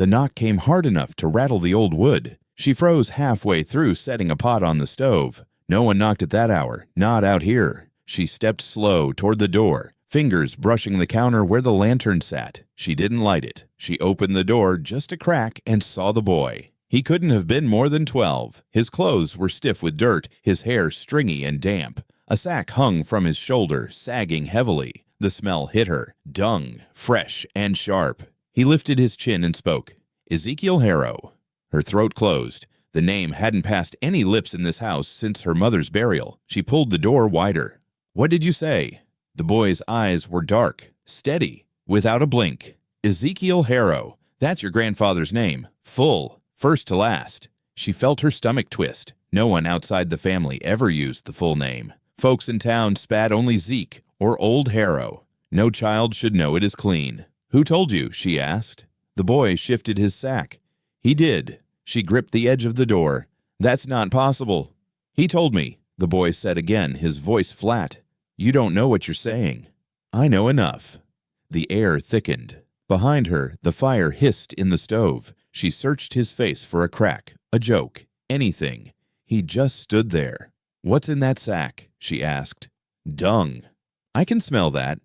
The knock came hard enough to rattle the old wood. She froze halfway through setting a pot on the stove. No one knocked at that hour, not out here. She stepped slow toward the door, fingers brushing the counter where the lantern sat. She didn't light it. She opened the door just a crack and saw the boy. He couldn't have been more than 12. His clothes were stiff with dirt, his hair stringy and damp. A sack hung from his shoulder, sagging heavily. The smell hit her, dung, fresh and sharp. He lifted his chin and spoke. Ezekiel Harrow. Her throat closed. The name hadn't passed any lips in this house since her mother's burial. She pulled the door wider. What did you say? The boy's eyes were dark, steady, without a blink. Ezekiel Harrow. That's your grandfather's name. Full, first to last. She felt her stomach twist. No one outside the family ever used the full name. Folks in town spat only Zeke or Old Harrow. No child should know it is clean. Who told you? She asked. The boy shifted his sack. He did. She gripped the edge of the door. That's not possible. He told me, the boy said again, his voice flat. You don't know what you're saying. I know enough. The air thickened. Behind her, the fire hissed in the stove. She searched his face for a crack, a joke, anything. He just stood there. What's in that sack? She asked. Dung. I can smell that.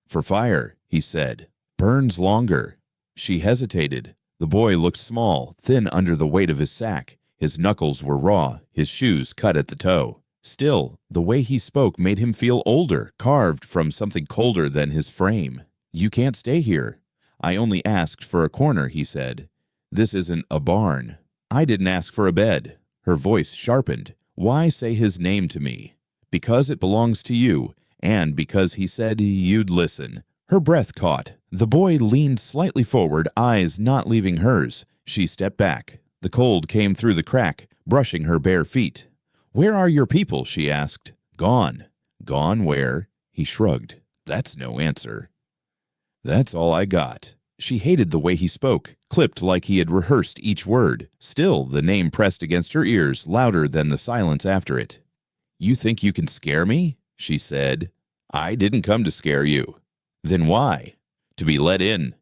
For fire, he said. Burns longer. She hesitated. The boy looked small, thin under the weight of his sack. His knuckles were raw, his shoes cut at the toe. Still, the way he spoke made him feel older, carved from something colder than his frame. You can't stay here. I only asked for a corner, he said. This isn't a barn. I didn't ask for a bed. Her voice sharpened. Why say his name to me? Because it belongs to you, and because he said you'd listen. Her breath caught. The boy leaned slightly forward, eyes not leaving hers. She stepped back. The cold came through the crack, brushing her bare feet. Where are your people? She asked. Gone. Gone where? He shrugged. That's no answer. That's all I got. She hated the way he spoke, clipped like he had rehearsed each word. Still, the name pressed against her ears, louder than the silence after it. You think you can scare me? She said. I didn't come to scare you. Then why? To be let in.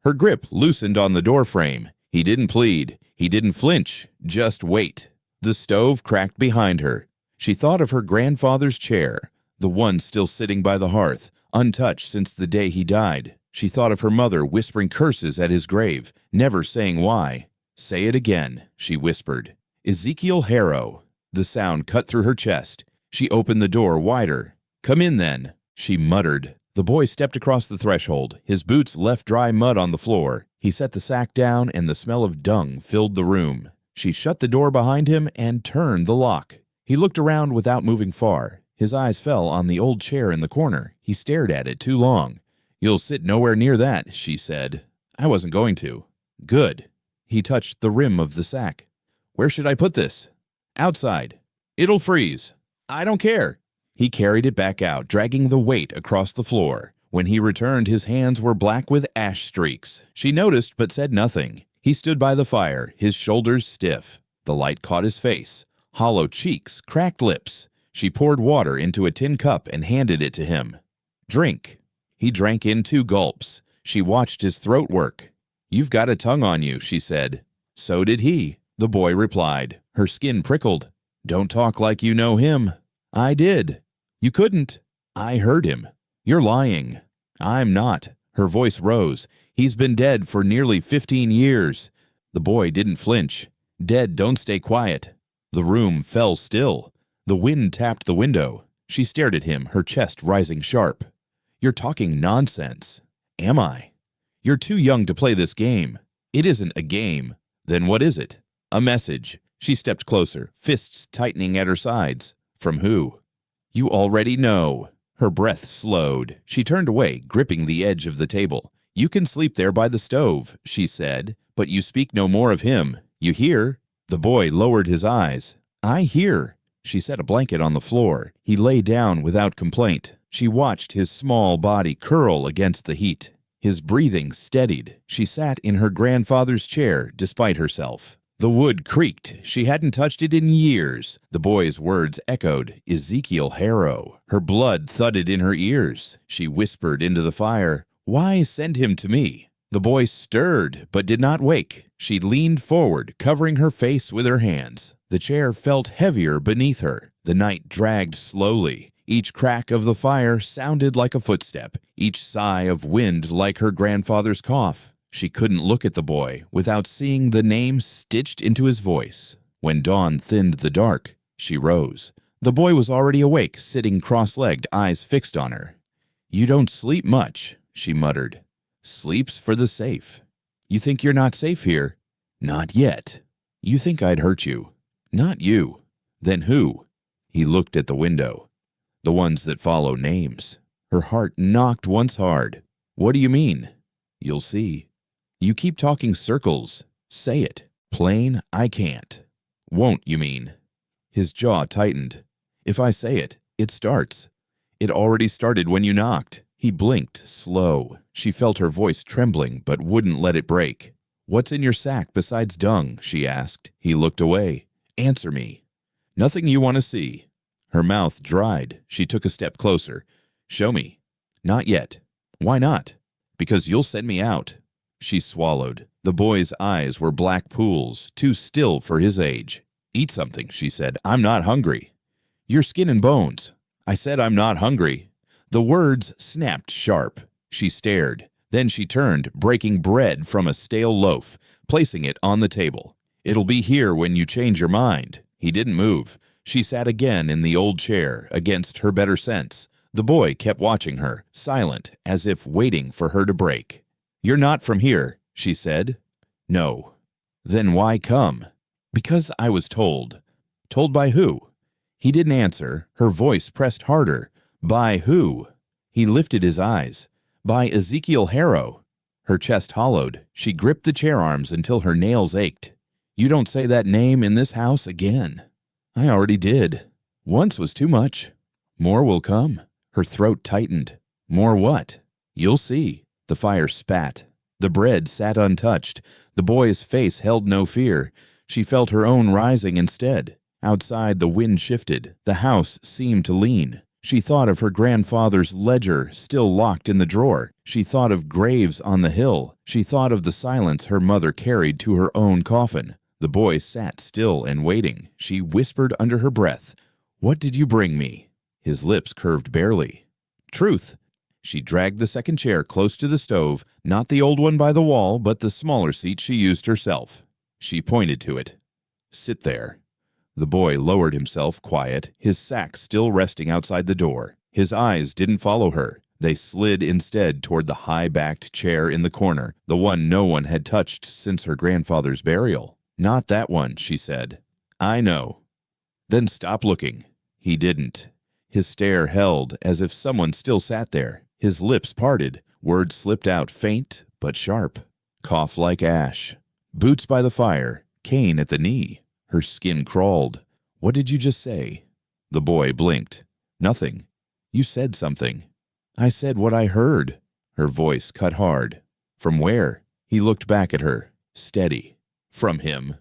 Her grip loosened on the doorframe. He didn't plead. He didn't flinch. Just wait. The stove cracked behind her. She thought of her grandfather's chair, the one still sitting by the hearth, untouched since the day he died. She thought of her mother whispering curses at his grave, never saying why. Say it again, she whispered. Ezekiel Harrow. The sound cut through her chest. She opened the door wider. Come in then, she muttered. The boy stepped across the threshold. His boots left dry mud on the floor. He set the sack down, and the smell of dung filled the room. She shut the door behind him and turned the lock. He looked around without moving far. His eyes fell on the old chair in the corner. He stared at it too long. You'll sit nowhere near that, she said. I wasn't going to. Good. He touched the rim of the sack. Where should I put this? Outside. It'll freeze. I don't care. He carried it back out, dragging the weight across the floor. When he returned, his hands were black with ash streaks. She noticed but said nothing. He stood by the fire, his shoulders stiff. The light caught his face. Hollow cheeks, cracked lips. She poured water into a tin cup and handed it to him. Drink. He drank in 2 gulps. She watched his throat work. You've got a tongue on you, she said. So did he, the boy replied. Her skin prickled. Don't talk like you know him. I did. You couldn't. I heard him. You're lying. I'm not. Her voice rose. He's been dead for nearly 15 years. The boy didn't flinch. Dead don't stay quiet. The room fell still. The wind tapped the window. She stared at him, her chest rising sharp. You're talking nonsense. Am I? You're too young to play this game. It isn't a game. Then what is it? A message. She stepped closer, fists tightening at her sides. From who? You already know. Her breath slowed. She turned away, gripping the edge of the table. You can sleep there by the stove, she said, but you speak no more of him. You hear? The boy lowered his eyes. I hear. She set a blanket on the floor. He lay down without complaint. She watched his small body curl against the heat. His breathing steadied. She sat in her grandfather's chair despite herself. The wood creaked. She hadn't touched it in years. The boy's words echoed, Ezekiel Harrow. Her blood thudded in her ears. She whispered into the fire, Why send him to me? The boy stirred but did not wake. She leaned forward, covering her face with her hands. The chair felt heavier beneath her. The night dragged slowly. Each crack of the fire sounded like a footstep, each sigh of wind like her grandfather's cough. She couldn't look at the boy without seeing the name stitched into his voice. When dawn thinned the dark, she rose. The boy was already awake, sitting cross-legged, eyes fixed on her. "You don't sleep much," she muttered. "Sleep's for the safe. You think you're not safe here?" "Not yet." "You think I'd hurt you?" "Not you." "Then who?" He looked at the window. "The ones that follow names." Her heart knocked once hard. "What do you mean?" "You'll see." "You keep talking circles. Say it. Plain, I can't." "Won't, you mean?" His jaw tightened. "If I say it, it starts. It already started when you knocked." He blinked, slow. She felt her voice trembling, but wouldn't let it break. "What's in your sack besides dung?" she asked. He looked away. "Answer me." "Nothing you want to see." Her mouth dried. She took a step closer. "Show me." "Not yet." "Why not?" "Because you'll send me out." She swallowed. The boy's eyes were black pools, too still for his age. "Eat something," she said. "I'm not hungry." "You're skin and bones." "I said I'm not hungry." The words snapped sharp. She stared. Then she turned, breaking bread from a stale loaf, placing it on the table. "It'll be here when you change your mind." He didn't move. She sat again in the old chair, against her better sense. The boy kept watching her, silent, as if waiting for her to break. "You're not from here," she said. "No." "Then why come?" "Because I was told." "Told by who?" He didn't answer. Her voice pressed harder. "By who?" He lifted his eyes. "By Ezekiel Harrow." Her chest hollowed. She gripped the chair arms until her nails ached. "You don't say that name in this house again." "I already did. Once was too much. More will come." Her throat tightened. "More what?" "You'll see." The fire spat. The bread sat untouched. The boy's face held no fear. She felt her own rising instead. Outside, the wind shifted. The house seemed to lean. She thought of her grandfather's ledger still locked in the drawer. She thought of graves on the hill. She thought of the silence her mother carried to her own coffin. The boy sat still and waiting. She whispered under her breath, "What did you bring me?" His lips curved barely. "Truth." She dragged the second chair close to the stove, not the old one by the wall, but the smaller seat she used herself. She pointed to it. "Sit there." The boy lowered himself, quiet, his sack still resting outside the door. His eyes didn't follow her. They slid instead toward the high-backed chair in the corner, the one no one had touched since her grandfather's burial. "Not that one," she said. "I know." "Then stop looking." He didn't. His stare held as if someone still sat there. His lips parted. Words slipped out, faint but sharp. "Cough like ash." "Boots by the fire." "Cane at the knee." Her skin crawled. "What did you just say?" The boy blinked. "Nothing." "You said something." "I said what I heard." Her voice cut hard. "From where?" He looked back at her. Steady. "From him."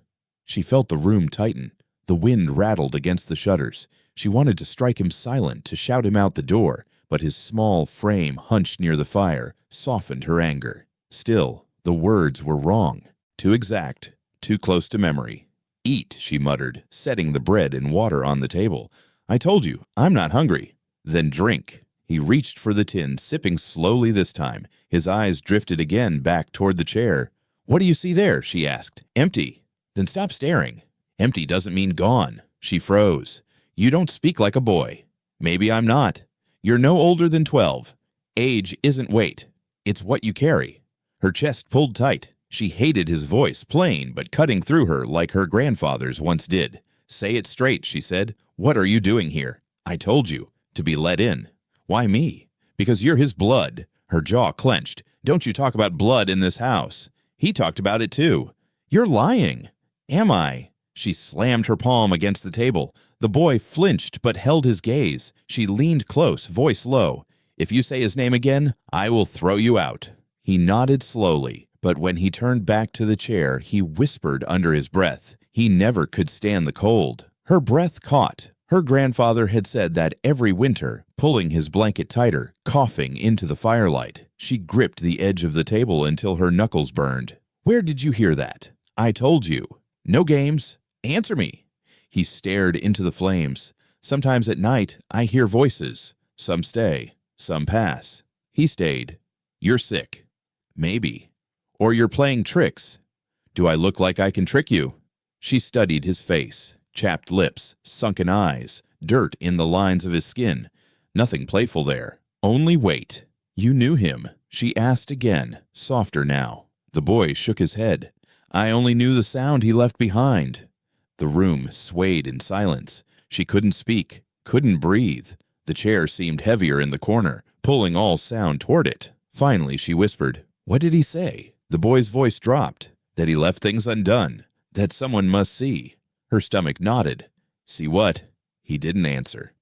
She felt the room tighten. The wind rattled against the shutters. She wanted to strike him silent, to shout him out the door, but his small frame hunched near the fire softened her anger. Still, the words were wrong. Too exact, too close to memory. "Eat," she muttered, setting the bread and water on the table. "I told you, I'm not hungry." "Then drink." He reached for the tin, sipping slowly this time. His eyes drifted again back toward the chair. "What do you see there?" she asked. "Empty." "Then stop staring." "Empty doesn't mean gone." She froze. "You don't speak like a boy." "Maybe I'm not." "You're no older than 12. Age isn't weight. It's what you carry." Her chest pulled tight. She hated his voice, plain but cutting through her like her grandfather's once did. "Say it straight," she said. "What are you doing here?" "I told you. To be let in." "Why me?" "Because you're his blood." Her jaw clenched. "Don't you talk about blood in this house." "He talked about it too." "You're lying." "Am I?" She slammed her palm against the table. The boy flinched but held his gaze. She leaned close, voice low. "If you say his name again, I will throw you out." He nodded slowly, but when he turned back to the chair, he whispered under his breath. He never could stand the cold. Her breath caught. Her grandfather had said that every winter, pulling his blanket tighter, coughing into the firelight. She gripped the edge of the table until her knuckles burned. "Where did you hear that? I told you. No games. Answer me." He stared into the flames. "Sometimes at night, I hear voices. Some stay, some pass." He stayed. "You're sick." "Maybe. Or you're playing tricks." "Do I look like I can trick you?" She studied his face. Chapped lips, sunken eyes, dirt in the lines of his skin. Nothing playful there. Only weight. "You knew him?" she asked again, softer now. The boy shook his head. "I only knew the sound he left behind." The room swayed in silence. She couldn't speak, couldn't breathe. The chair seemed heavier in the corner, pulling all sound toward it. Finally, she whispered, "What did he say?" The boy's voice dropped. "That he left things undone. That someone must see." Her stomach nodded. "See what?" He didn't answer.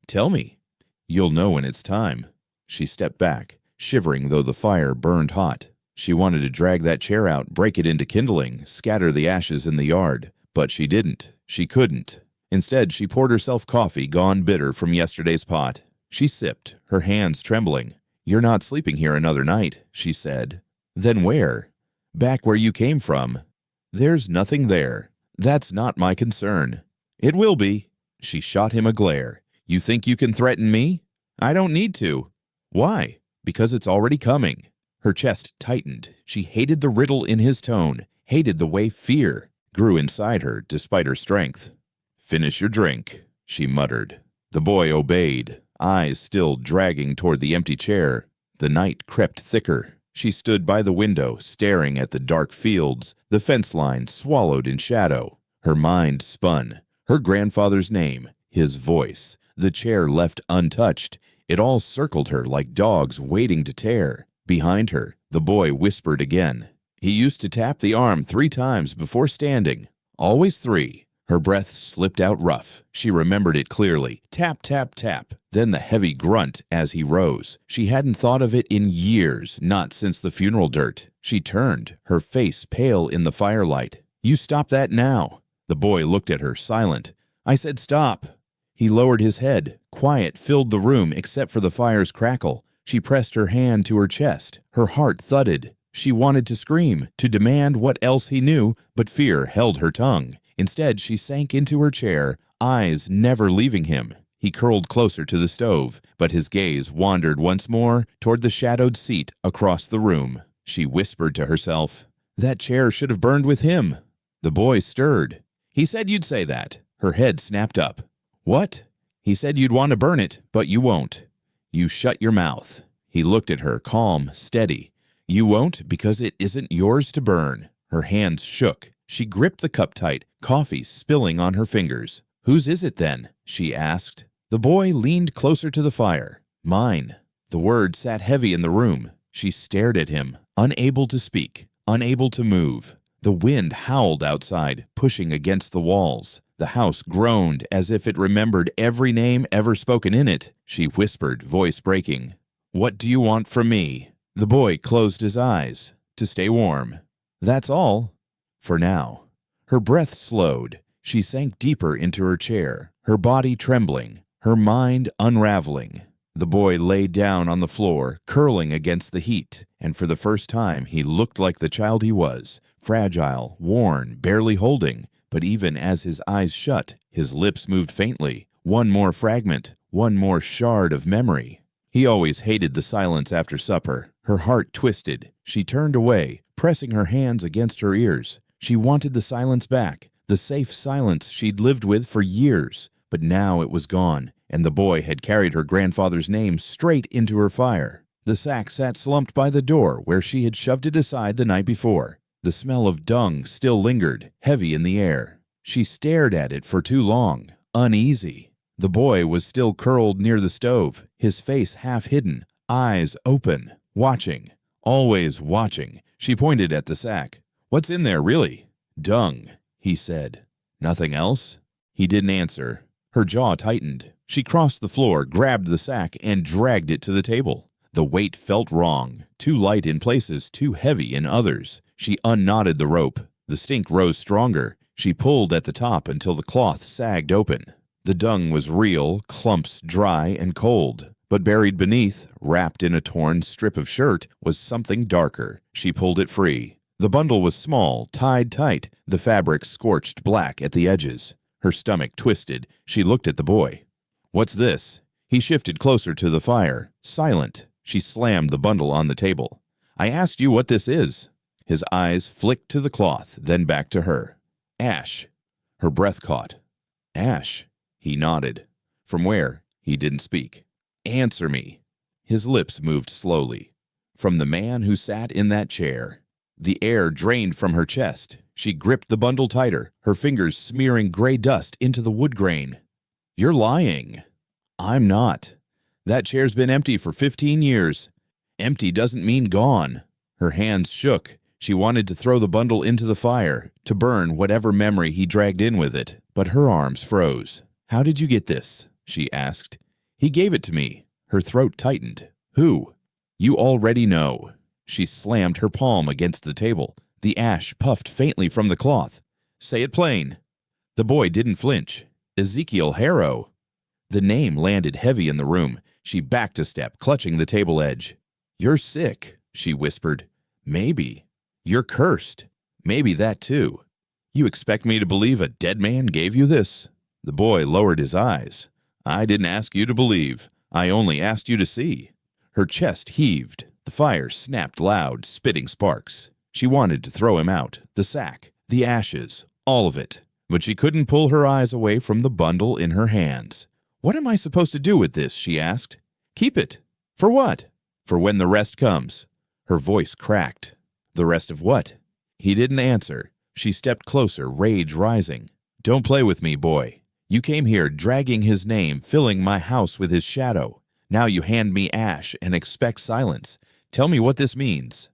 "Tell me." "You'll know when it's time." She stepped back, shivering though the fire burned hot. She wanted to drag that chair out, break it into kindling, scatter the ashes in the yard. But she didn't. She couldn't. Instead, she poured herself coffee gone bitter from yesterday's pot. She sipped, her hands trembling. "You're not sleeping here another night," she said. "Then where?" "Back where you came from." "There's nothing there. That's not my concern." "It will be." She shot him a glare. "You think you can threaten me?" "I don't need to." "Why?" "Because it's already coming." Her chest tightened. She hated the riddle in his tone, hated the way fear grew inside her despite her strength. "Finish your drink," she muttered. The boy obeyed, eyes still dragging toward the empty chair. The night crept thicker. She stood by the window, staring at the dark fields, the fence line swallowed in shadow. Her mind spun. Her grandfather's name, his voice, the chair left untouched. It all circled her like dogs waiting to tear. Behind her, the boy whispered again. He used to tap the arm 3 times before standing. Always 3. Her breath slipped out rough. She remembered it clearly. Tap, tap, tap. Then the heavy grunt as he rose. She hadn't thought of it in years, not since the funeral dirt. She turned, her face pale in the firelight. "You stop that now." The boy looked at her, silent. "I said stop." He lowered his head. Quiet filled the room except for the fire's crackle. She pressed her hand to her chest. Her heart thudded. She wanted to scream, to demand what else he knew, but fear held her tongue. Instead, she sank into her chair, eyes never leaving him. He curled closer to the stove, but his gaze wandered once more toward the shadowed seat across the room. She whispered to herself, "That chair should have burned with him." The boy stirred. "He said you'd say that." Her head snapped up. "What?" "He said you'd want to burn it, but you won't." "You shut your mouth." He looked at her, calm, steady. "You won't because it isn't yours to burn." Her hands shook. She gripped the cup tight, coffee spilling on her fingers. "Whose is it then?" she asked. The boy leaned closer to the fire. "Mine." The word sat heavy in the room. She stared at him, unable to speak, unable to move. The wind howled outside, pushing against the walls. The house groaned as if it remembered every name ever spoken in it. She whispered, voice breaking, "What do you want from me?" The boy closed his eyes. "To stay warm." "That's all." For now. Her breath slowed. She sank deeper into her chair, her body trembling, her mind unraveling. The boy lay down on the floor, curling against the heat, and for the first time he looked like the child he was, fragile, worn, barely holding. But even as his eyes shut, his lips moved faintly. One more fragment, one more shard of memory. He always hated the silence after supper. Her heart twisted. She turned away, pressing her hands against her ears. She wanted the silence back, the safe silence she'd lived with for years. But now it was gone, and the boy had carried her grandfather's name straight into her fire. The sack sat slumped by the door where she had shoved it aside the night before. The smell of dung still lingered, heavy in the air. She stared at it for too long, uneasy. The boy was still curled near the stove, his face half hidden, eyes open, watching, always watching. She pointed at the sack. "What's in there, really?" "Dung," he said. "Nothing else?" He didn't answer. Her jaw tightened. She crossed the floor, grabbed the sack, and dragged it to the table. The weight felt wrong, too light in places, too heavy in others. She unknotted the rope. The stink rose stronger. She pulled at the top until the cloth sagged open. The dung was real, clumps dry and cold. But buried beneath, wrapped in a torn strip of shirt, was something darker. She pulled it free. The bundle was small, tied tight, the fabric scorched black at the edges. Her stomach twisted. She looked at the boy. "What's this?" He shifted closer to the fire. Silent. She slammed the bundle on the table. "I asked you what this is." His eyes flicked to the cloth, then back to her. "Ash." Her breath caught. "Ash." He nodded. "From where?" He didn't speak. "Answer me." His lips moved slowly. "From the man who sat in that chair." The air drained from her chest. She gripped the bundle tighter, her fingers smearing gray dust into the wood grain. "You're lying." "I'm not. That chair's been empty for 15 years. Empty doesn't mean gone." Her hands shook. She wanted to throw the bundle into the fire, to burn whatever memory he dragged in with it, but her arms froze. "How did you get this?" she asked. "He gave it to me." Her throat tightened. "Who?" "You already know." She slammed her palm against the table. The ash puffed faintly from the cloth. "Say it plain." The boy didn't flinch. "Ezekiel Harrow." The name landed heavy in the room. She backed a step, clutching the table edge. "You're sick," she whispered. "Maybe. You're cursed. Maybe that too." "You expect me to believe a dead man gave you this?" The boy lowered his eyes. "I didn't ask you to believe. I only asked you to see." Her chest heaved. The fire snapped loud, spitting sparks. She wanted to throw him out, the sack, the ashes, all of it. But she couldn't pull her eyes away from the bundle in her hands. "What am I supposed to do with this?" she asked. "Keep it." "For what?" "For when the rest comes." Her voice cracked. "The rest of what?" He didn't answer. She stepped closer, rage rising. "Don't play with me, boy. You came here dragging his name, filling my house with his shadow. Now you hand me ash and expect silence. Tell me what this means."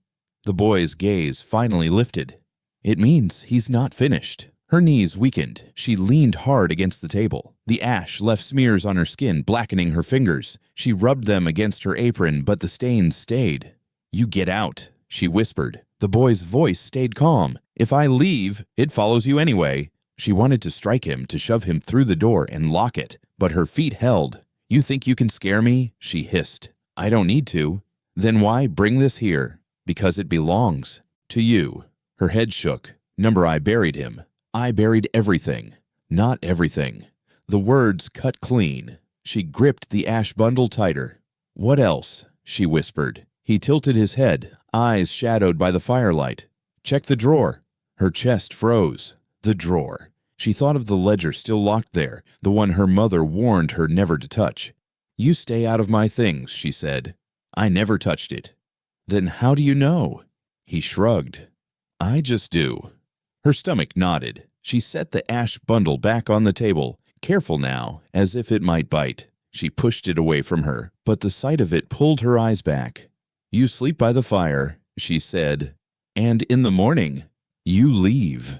The boy's gaze finally lifted. "It means he's not finished." Her knees weakened. She leaned hard against the table. The ash left smears on her skin, blackening her fingers. She rubbed them against her apron, but the stains stayed. "You get out," she whispered. The boy's voice stayed calm. "If I leave, it follows you anyway." She wanted to strike him, to shove him through the door and lock it, but her feet held. "You think you can scare me?" she hissed. "I don't need to." "Then why bring this here?" "Because it belongs to you." Her head shook. "Number I buried him. I buried everything." "Not everything." The words cut clean. She gripped the ash bundle tighter. "What else?" she whispered. He tilted his head, eyes shadowed by the firelight. "Check the drawer." Her chest froze. The drawer. She thought of the ledger still locked there, the one her mother warned her never to touch. "You stay out of my things," she said. "I never touched it." "Then how do you know?" He shrugged. "I just do." Her stomach nodded. She set the ash bundle back on the table, careful now, as if it might bite. She pushed it away from her, but the sight of it pulled her eyes back. "You sleep by the fire," she said, "and in the morning, you leave."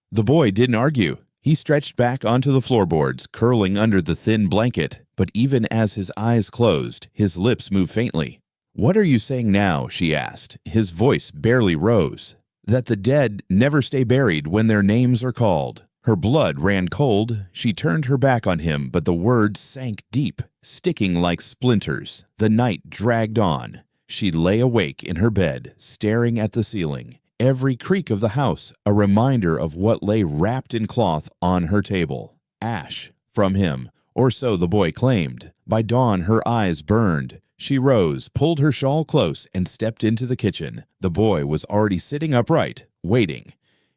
The boy didn't argue. He stretched back onto the floorboards, curling under the thin blanket, but even as his eyes closed, his lips moved faintly. "What are you saying now?" she asked. His voice barely rose. "That the dead never stay buried when their names are called." Her blood ran cold. She turned her back on him, but the words sank deep, sticking like splinters. The night dragged on. She lay awake in her bed, staring at the ceiling. Every creak of the house a reminder of what lay wrapped in cloth on her table. Ash from him, or so the boy claimed. By dawn her eyes burned. She rose, pulled her shawl close, and stepped into the kitchen. The boy was already sitting upright, waiting.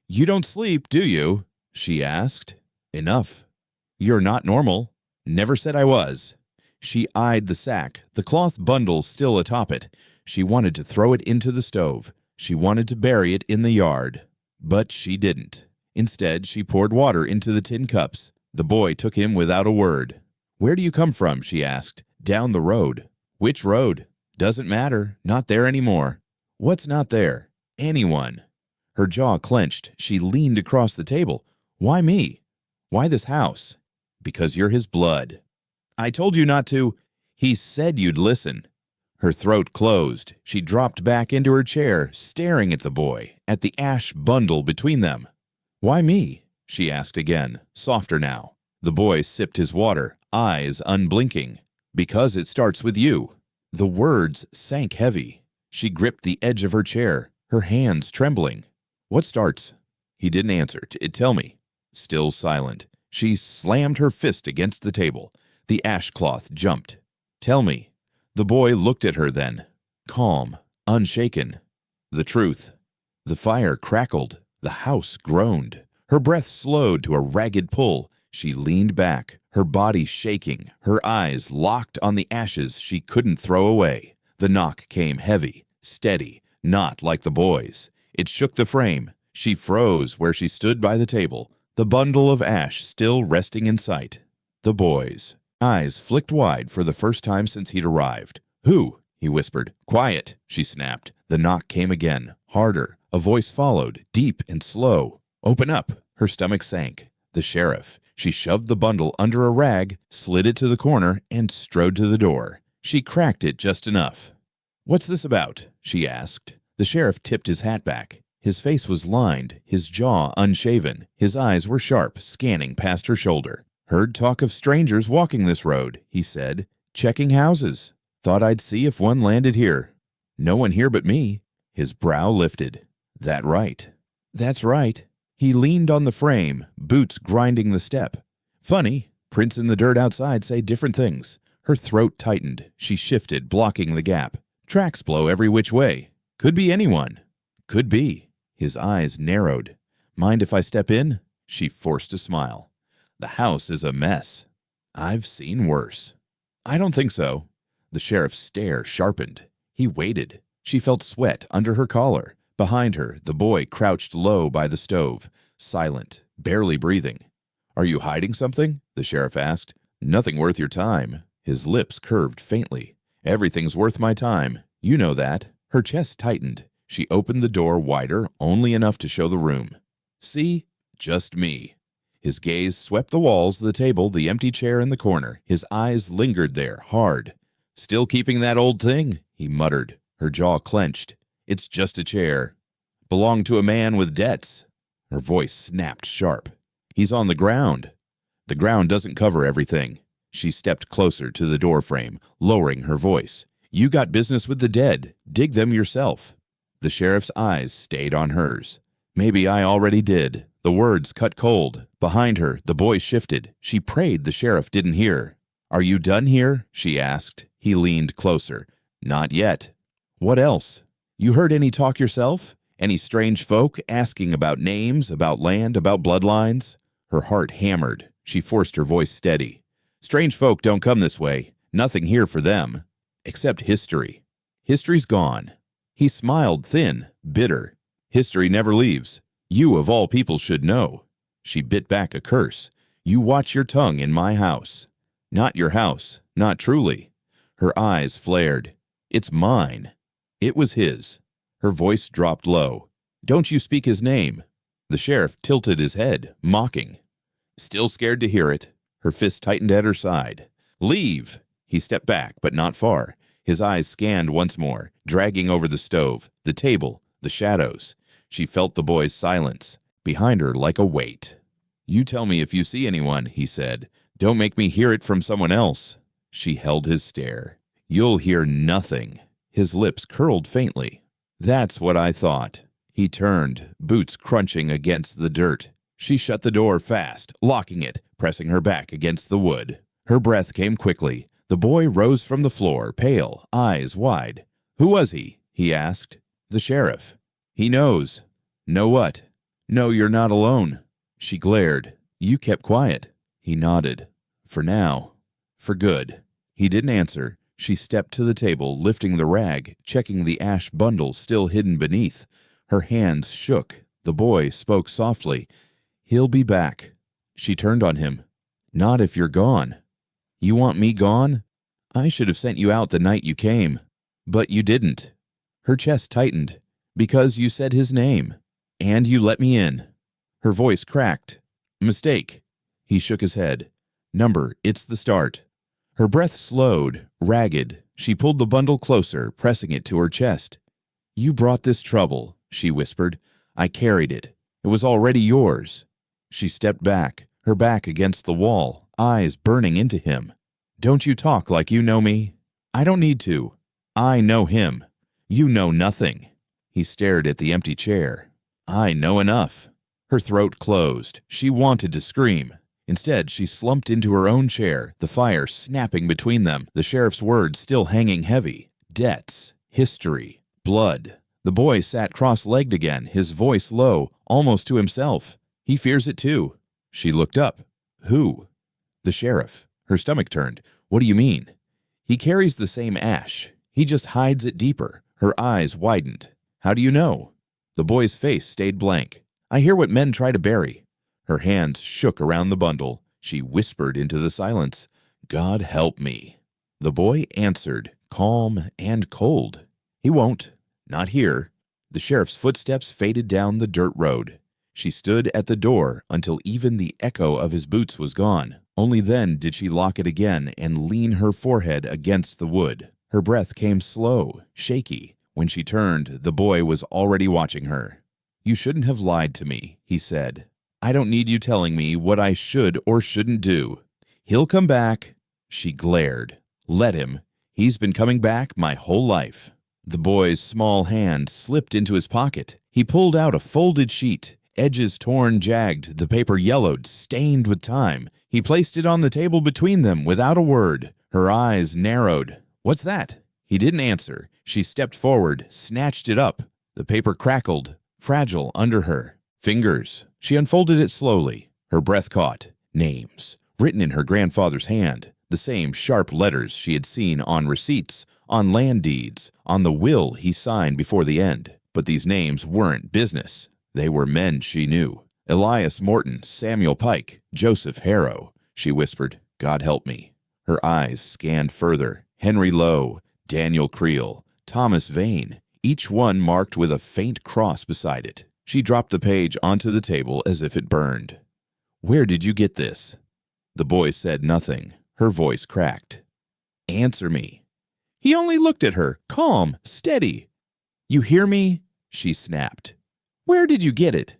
"You don't sleep, do you?" she asked. "Enough." "You're not normal." "Never said I was." She eyed the sack, the cloth bundle still atop it. She wanted to throw it into the stove. She wanted to bury it in the yard. But she didn't. Instead, she poured water into the tin cups. The boy took him without a word. "Where do you come from?" she asked. "Down the road." "Which road?" "Doesn't matter. Not there anymore." "What's not there?" "Anyone." Her jaw clenched. She leaned across the table. "Why me? Why this house?" "Because you're his blood." "I told you not to." "He said you'd listen." Her throat closed. She dropped back into her chair, staring at the boy, at the ash bundle between them. "Why me?" she asked again, softer now. The boy sipped his water, eyes unblinking. Because it starts with you." The words sank heavy. She gripped the edge of her chair, her hands trembling. "What starts?" He didn't answer. Tell me." Still silent. She slammed her fist against the table. The ash cloth jumped. "Tell me." The boy looked at her then, calm, unshaken. "The truth." The fire crackled. The house groaned. Her breath slowed to a ragged pull. She leaned back, her body shaking, her eyes locked on the ashes she couldn't throw away. The knock came heavy, steady, not like the boy's. It shook the frame. She froze where she stood by the table, the bundle of ash still resting in sight. The boy's eyes flicked wide for the first time since he'd arrived. "Who?" he whispered. "Quiet," she snapped. The knock came again, harder. A voice followed, deep and slow. "Open up." Her stomach sank. The sheriff. She shoved the bundle under a rag, slid it to the corner, and strode to the door. She cracked it just enough. "What's this about?" she asked. The sheriff tipped his hat back. His face was lined, his jaw unshaven. His eyes were sharp, scanning past her shoulder. "Heard talk of strangers walking this road," he said. "Checking houses. Thought I'd see if one landed here." "No one here but me." His brow lifted. "That right?" "That's right." He leaned on the frame, boots grinding the step. "Funny, prints in the dirt outside say different things." Her throat tightened. She shifted, blocking the gap. "Tracks blow every which way. Could be anyone." "Could be." His eyes narrowed. "Mind if I step in?" She forced a smile. "The house is a mess." "I've seen worse." "I don't think so." The sheriff's stare sharpened. He waited. She felt sweat under her collar. Behind her, the boy crouched low by the stove, silent, barely breathing. "Are you hiding something?" the sheriff asked. "Nothing worth your time." His lips curved faintly. "Everything's worth my time. You know that." Her chest tightened. She opened the door wider, only enough to show the room. "See? Just me." His gaze swept the walls, the table, the empty chair in the corner. His eyes lingered there, hard. "Still keeping that old thing?" he muttered. Her jaw clenched. "It's just a chair. Belonged to a man with debts." Her voice snapped sharp. "He's on the ground." "The ground doesn't cover everything." She stepped closer to the doorframe, lowering her voice. "You got business with the dead. Dig them yourself." The sheriff's eyes stayed on hers. "Maybe I already did." The words cut cold. Behind her, the boy shifted. She prayed the sheriff didn't hear. "Are you done here?" she asked. He leaned closer. "Not yet." "What else? You heard any talk yourself? Any strange folk asking about names, about land, about bloodlines?" Her heart hammered. She forced her voice steady. "Strange folk don't come this way. Nothing here for them. Except history. History's gone." He smiled thin, bitter. "History never leaves. You of all people should know." She bit back a curse. "You watch your tongue in my house." "Not your house. Not truly." Her eyes flared. "It's mine." It was his. Her voice dropped low. "Don't you speak his name." The sheriff tilted his head, mocking. "Still scared to hear it." Her fist tightened at her side. "Leave." He stepped back, but not far. His eyes scanned once more, dragging over the stove, the table, the shadows. She felt the boy's silence, behind her like a weight. "You tell me if you see anyone," he said. "Don't make me hear it from someone else." She held his stare. "You'll hear nothing." His lips curled faintly. "That's what I thought." He turned, boots crunching against the dirt. She shut the door fast, locking it, pressing her back against the wood. Her breath came quickly. The boy rose from the floor, pale, eyes wide. "Who was he?" he asked. "The sheriff." "He knows." "Know what?" "No, you're not alone." She glared. "You kept quiet." He nodded. "For now. For good." He didn't answer. She stepped to the table, lifting the rag, checking the ash bundle still hidden beneath. Her hands shook. The boy spoke softly. "He'll be back." She turned on him. "Not if you're gone." "You want me gone?" "I should have sent you out the night you came." "But you didn't." Her chest tightened. "Because you said his name. And you let me in." Her voice cracked. "Mistake." He shook his head. "Number, it's the start." Her breath slowed, ragged. She pulled the bundle closer, pressing it to her chest. "You brought this trouble," she whispered. "I carried it. It was already yours." She stepped back, her back against the wall, eyes burning into him. Don't you talk like you know me. I don't need to. I know him. You know nothing. He stared at the empty chair. I know enough. Her throat closed. She wanted to scream. Instead, she slumped into her own chair, the fire snapping between them, the sheriff's words still hanging heavy. Debts, history, blood. The boy sat cross-legged again, his voice low, almost to himself. He fears it too. She looked up. Who? The sheriff. Her stomach turned. What do you mean? He carries the same ash. He just hides it deeper. Her eyes widened. How do you know? The boy's face stayed blank. I hear what men try to bury. Her hands shook around the bundle. She whispered into the silence, God help me. The boy answered, calm and cold. He won't. Not here. The sheriff's footsteps faded down the dirt road. She stood at the door until even the echo of his boots was gone. Only then did she lock it again and lean her forehead against the wood. Her breath came slow, shaky. When she turned, the boy was already watching her. You shouldn't have lied to me, he said. I don't need you telling me what I should or shouldn't do. He'll come back. She glared. Let him. He's been coming back my whole life. The boy's small hand slipped into his pocket. He pulled out a folded sheet. Edges torn, jagged, the paper yellowed, stained with time. He placed it on the table between them without a word. Her eyes narrowed. What's that? He didn't answer. She stepped forward, snatched it up. The paper crackled, fragile under her. Fingers. She unfolded it slowly. Her breath caught. Names. Written in her grandfather's hand. The same sharp letters she had seen on receipts, on land deeds, on the will he signed before the end. But these names weren't business. They were men she knew. Elias Morton, Samuel Pike, Joseph Harrow. She whispered, God help me. Her eyes scanned further. Henry Lowe, Daniel Creel, Thomas Vane, each one marked with a faint cross beside it. She dropped the page onto the table as if it burned. Where did you get this? The boy said nothing. Her voice cracked. Answer me. He only looked at her, calm, steady. You hear me? She snapped. Where did you get it?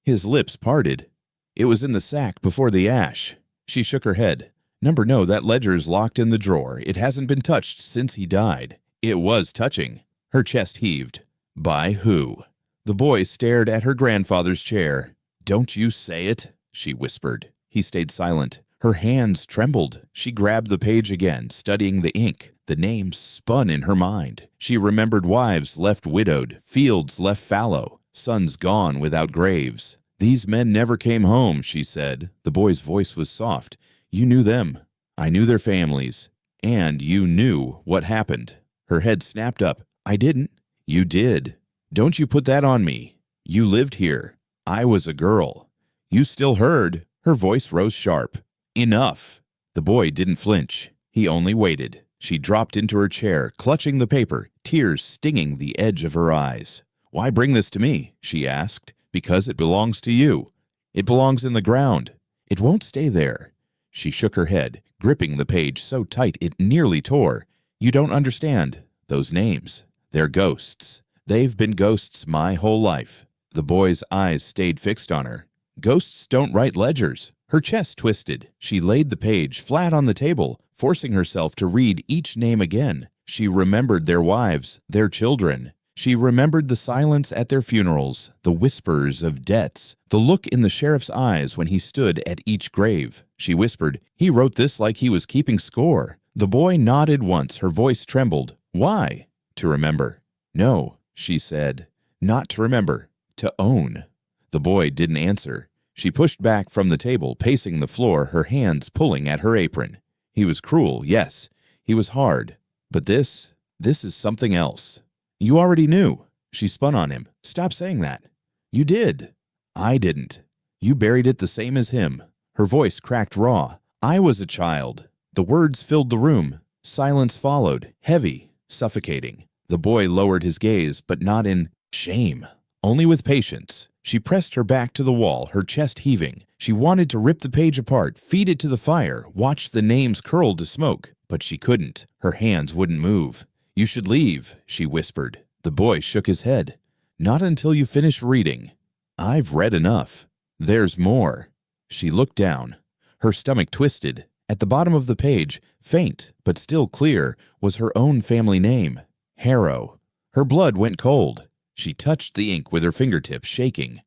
His lips parted. It was in the sack before the ash. She shook her head. No, that ledger's locked in the drawer. It hasn't been touched since he died. It was touching. Her chest heaved. By who? The boy stared at her grandfather's chair. Don't you say it, she whispered. He stayed silent. Her hands trembled. She grabbed the page again, studying the ink. The names spun in her mind. She remembered wives left widowed, fields left fallow, sons gone without graves. These men never came home, she said. The boy's voice was soft. You knew them. I knew their families. And you knew what happened. Her head snapped up. I didn't. You did. Don't you put that on me. You lived here. I was a girl. You still heard. Her voice rose sharp. Enough. The boy didn't flinch. He only waited. She dropped into her chair, clutching the paper, tears stinging the edge of her eyes. Why bring this to me? She asked. Because it belongs to you. It belongs in the ground. It won't stay there. She shook her head, gripping the page so tight it nearly tore. You don't understand. Those names. They're ghosts. They've been ghosts my whole life. The boy's eyes stayed fixed on her. Ghosts don't write ledgers. Her chest twisted. She laid the page flat on the table, forcing herself to read each name again. She remembered their wives, their children. She remembered the silence at their funerals, the whispers of debts, the look in the sheriff's eyes when he stood at each grave. She whispered, he wrote this like he was keeping score. The boy nodded once, her voice trembled. Why? To remember. No, she said. Not to remember. To own. The boy didn't answer. She pushed back from the table, pacing the floor, her hands pulling at her apron. He was cruel, yes. He was hard. But this is something else. You already knew. She spun on him. Stop saying that. You did. I didn't. You buried it the same as him. Her voice cracked raw. I was a child. The words filled the room. Silence followed, heavy, suffocating. The boy lowered his gaze, but not in shame, only with patience. She pressed her back to the wall, her chest heaving. She wanted to rip the page apart, feed it to the fire, watch the names curl to smoke, but she couldn't. Her hands wouldn't move. You should leave, she whispered. The boy shook his head. Not until you finish reading. I've read enough. There's more. She looked down. Her stomach twisted. At the bottom of the page, faint but still clear, was her own family name, Harrow. Her blood went cold. She touched the ink with her fingertips, shaking.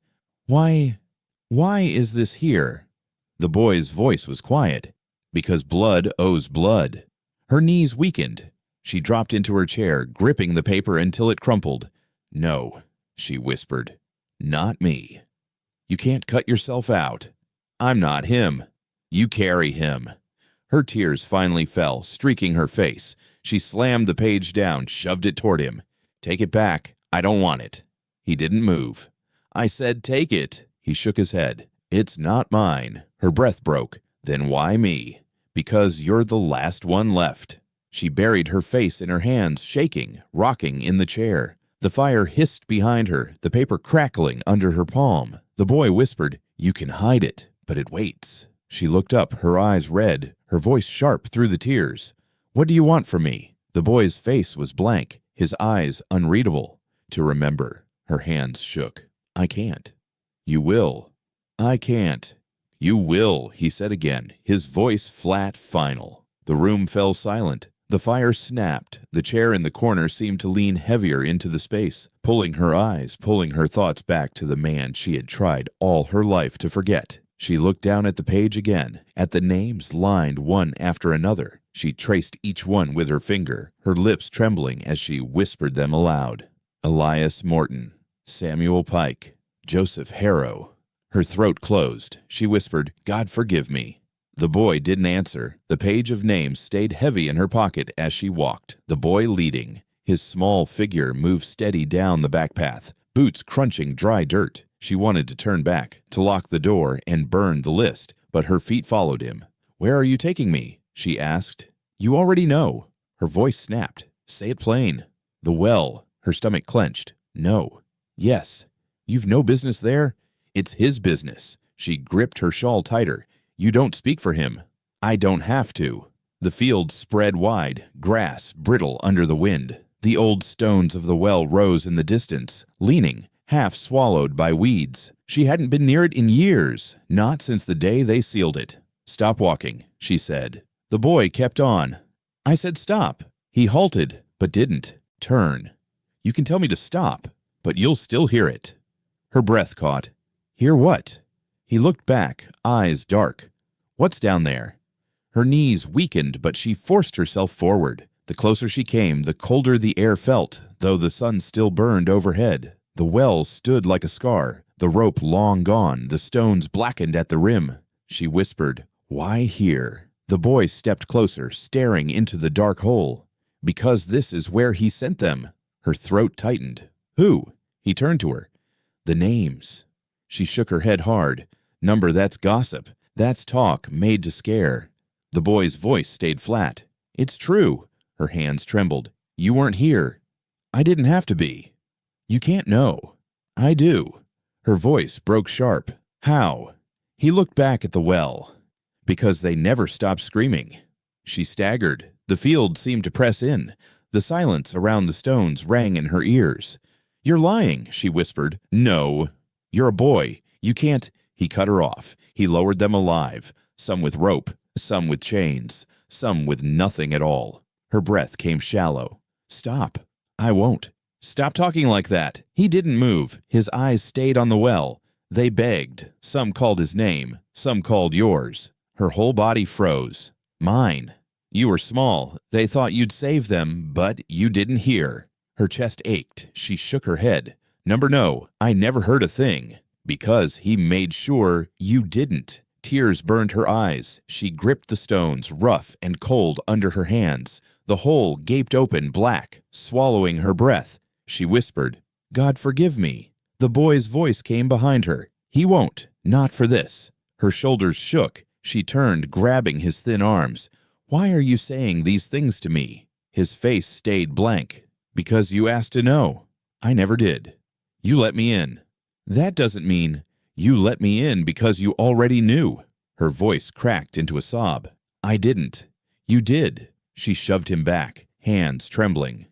Why is this here? The boy's voice was quiet. Because blood owes blood. Her knees weakened. She dropped into her chair, gripping the paper until it crumpled. No, she whispered. Not me. You can't cut yourself out. I'm not him. You carry him. Her tears finally fell, streaking her face. She slammed the page down, shoved it toward him. Take it back. I don't want it. He didn't move. I said take it. He shook his head. It's not mine. Her breath broke. Then why me? Because you're the last one left. She buried her face in her hands, shaking, rocking in the chair. The fire hissed behind her, the paper crackling under her palm. The boy whispered, You can hide it, but it waits. She looked up, her eyes red, her voice sharp through the tears. What do you want from me? The boy's face was blank, his eyes unreadable. To remember. Her hands shook. I can't. You will. I can't. You will, he said again, his voice flat, final. The room fell silent. The fire snapped. The chair in the corner seemed to lean heavier into the space, pulling her eyes, pulling her thoughts back to the man she had tried all her life to forget. She looked down at the page again, at the names lined one after another. She traced each one with her finger, her lips trembling as she whispered them aloud. Elias Morton, Samuel Pike, Joseph Harrow. Her throat closed. She whispered, God forgive me. The boy didn't answer. The page of names stayed heavy in her pocket as she walked, the boy leading. His small figure moved steady down the back path, boots crunching dry dirt. She wanted to turn back, to lock the door and burn the list, but her feet followed him. Where are you taking me? She asked. You already know. Her voice snapped. Say it plain. The well. Her stomach clenched. No. Yes. You've no business there? It's his business. She gripped her shawl tighter. You don't speak for him. I don't have to. The field spread wide, grass brittle under the wind. The old stones of the well rose in the distance, leaning, half swallowed by weeds. She hadn't been near it in years, not since the day they sealed it. Stop walking, she said. The boy kept on. I said stop. He halted, but didn't. Turn. You can tell me to stop, but you'll still hear it. Her breath caught. Hear what? He looked back, eyes dark. What's down there? Her knees weakened, but she forced herself forward. The closer she came, the colder the air felt, though the sun still burned overhead. The well stood like a scar, the rope long gone, the stones blackened at the rim. She whispered, Why here? The boy stepped closer, staring into the dark hole. Because this is where he sent them. Her throat tightened. Who? He turned to her. The names. She shook her head hard. Number, that's gossip. That's talk made to scare. The boy's voice stayed flat. It's true. Her hands trembled. You weren't here. I didn't have to be. You can't know. I do. Her voice broke sharp. How? He looked back at the well. Because they never stopped screaming. She staggered. The field seemed to press in. The silence around the stones rang in her ears. You're lying, she whispered. No. You're a boy. You can't. He cut her off. He lowered them alive, some with rope, some with chains, some with nothing at all. Her breath came shallow. Stop. I won't. Stop talking like that. He didn't move. His eyes stayed on the well. They begged. Some called his name. Some called yours. Her whole body froze. Mine. You were small. They thought you'd save them, but you didn't hear. Her chest ached. She shook her head. Number no, I never heard a thing. Because he made sure you didn't. Tears burned her eyes. She gripped the stones, rough and cold under her hands. The hole gaped open, black, swallowing her breath. She whispered, God forgive me. The boy's voice came behind her. He won't. Not for this. Her shoulders shook. She turned, grabbing his thin arms. Why are you saying these things to me? His face stayed blank. Because you asked to know. I never did. You let me in. That doesn't mean you let me in because you already knew. Her voice cracked into a sob. I didn't. You did. She shoved him back, hands trembling.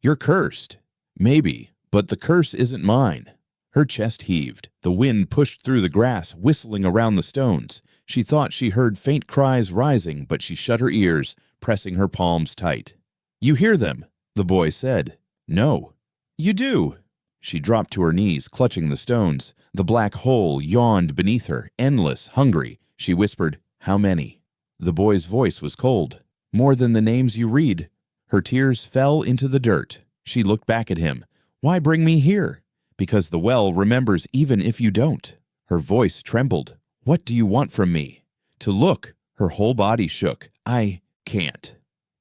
You're cursed. Maybe, but the curse isn't mine. Her chest heaved. The wind pushed through the grass, whistling around the stones. She thought she heard faint cries rising, but she shut her ears, pressing her palms tight. "You hear them," the boy said. "No." "You do." She dropped to her knees, clutching the stones. The black hole yawned beneath her, endless, hungry. She whispered, "How many?" The boy's voice was cold. "More than the names you read." Her tears fell into the dirt. She looked back at him. "Why bring me here?" "Because the well remembers even if you don't." Her voice trembled. "What do you want from me?" "To look." Her whole body shook. "I can't."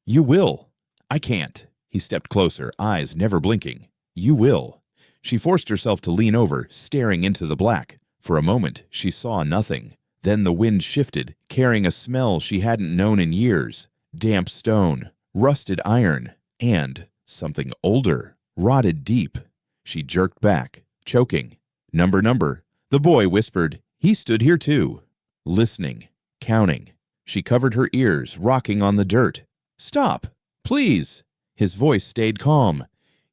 "You will." "I can't." He stepped closer, eyes never blinking. "You will." She forced herself to lean over, staring into the black. For a moment, she saw nothing. Then the wind shifted, carrying a smell she hadn't known in years. Damp stone, rusted iron, and something older, rotted deep. She jerked back, choking. Number. The boy whispered. He stood here too, listening, counting. She covered her ears, rocking on the dirt. "Stop, please." His voice stayed calm.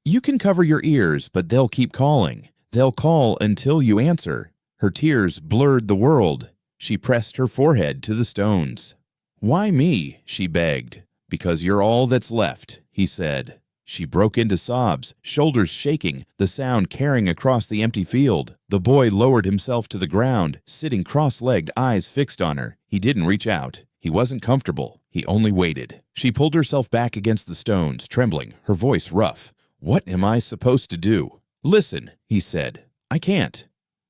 "You can cover your ears, but they'll keep calling. They'll call until you answer." Her tears blurred the world. She pressed her forehead to the stones. "Why me?" she begged. "Because you're all that's left," he said. She broke into sobs, shoulders shaking, the sound carrying across the empty field. The boy lowered himself to the ground, sitting cross-legged, eyes fixed on her. He didn't reach out. He wasn't comfortable. He only waited. She pulled herself back against the stones, trembling, her voice rough. "What am I supposed to do?" "Listen," he said. "I can't."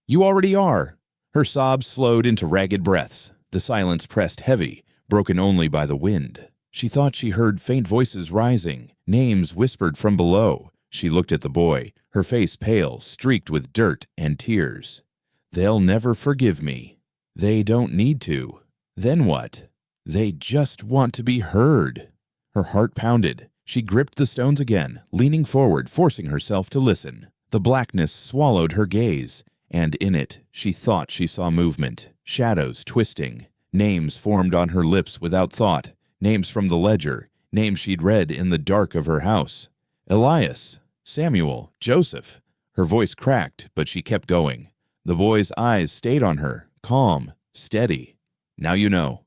"You already are." Her sobs slowed into ragged breaths. The silence pressed heavy, broken only by the wind. She thought she heard faint voices rising, names whispered from below. She looked at the boy, her face pale, streaked with dirt and tears. "They'll never forgive me." "They don't need to." "Then what?" "They just want to be heard." Her heart pounded. She gripped the stones again, leaning forward, forcing herself to listen. The blackness swallowed her gaze, and in it she thought she saw movement, shadows twisting. Names formed on her lips without thought, names from the ledger, names she'd read in the dark of her house. Elias, Samuel, Joseph. Her voice cracked, but she kept going. The boy's eyes stayed on her, calm, steady. "Now you know."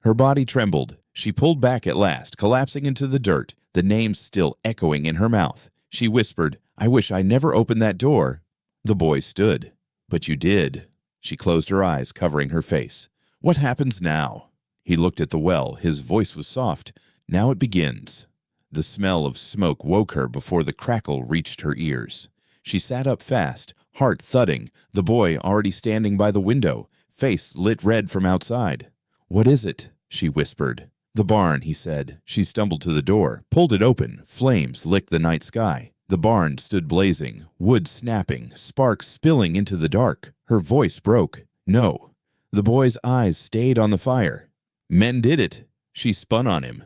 Her body trembled. She pulled back at last, collapsing into the dirt, the names still echoing in her mouth. She whispered, "I wish I never opened that door." The boy stood. "But you did." She closed her eyes, covering her face. "What happens now?" He looked at the well. His voice was soft. "Now it begins." The smell of smoke woke her before the crackle reached her ears. She sat up fast, heart thudding, the boy already standing by the window, face lit red from outside. "What is it?" she whispered. "The barn," he said. She stumbled to the door, pulled it open. Flames licked the night sky. The barn stood blazing, wood snapping, sparks spilling into the dark. Her voice broke. "No." The boy's eyes stayed on the fire. "Men did it." She spun on him.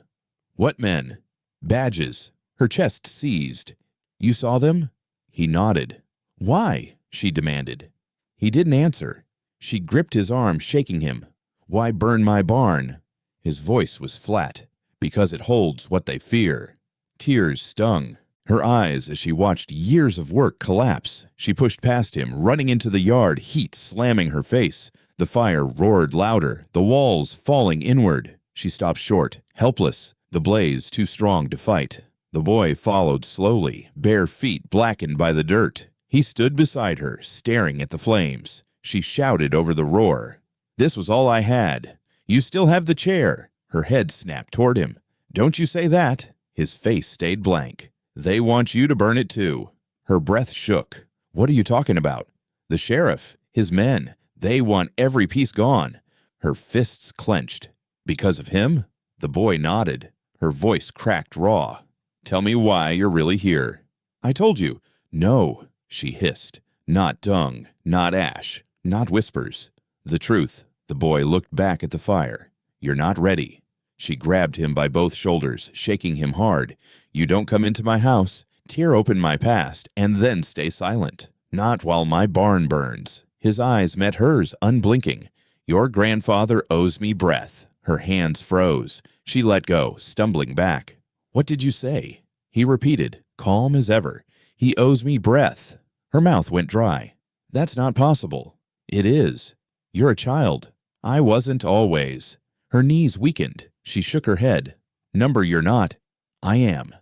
"What men?" "Badges." Her chest seized. "You saw them?" He nodded. "Why?" she demanded. He didn't answer. She gripped his arm, shaking him. "Why burn my barn?" His voice was flat. "Because it holds what they fear." Tears stung her eyes as she watched years of work collapse. She pushed past him, running into the yard, heat slamming her face. The fire roared louder, the walls falling inward. She stopped short, helpless, the blaze too strong to fight. The boy followed slowly, bare feet blackened by the dirt. He stood beside her, staring at the flames. She shouted over the roar. "This was all I had. You still have the chair." Her head snapped toward him. "Don't you say that." His face stayed blank. "They want you to burn it too." Her breath shook. "What are you talking about?" "The sheriff, his men. They want every piece gone." Her fists clenched. "Because of him?" The boy nodded. Her voice cracked raw. "Tell me why you're really here." "I told you." "No," she hissed. "Not dung, not ash, not whispers. The truth." The boy looked back at the fire. "You're not ready." She grabbed him by both shoulders, shaking him hard. "You don't come into my house, tear open my past, and then stay silent. Not while my barn burns." His eyes met hers, unblinking. "Your grandfather owes me breath." Her hands froze. She let go, stumbling back. "What did you say?" He repeated, calm as ever. "He owes me breath." Her mouth went dry. That's not possible. It is. You're a child. I wasn't always. Her knees weakened. She shook her head. Number you're not. I am.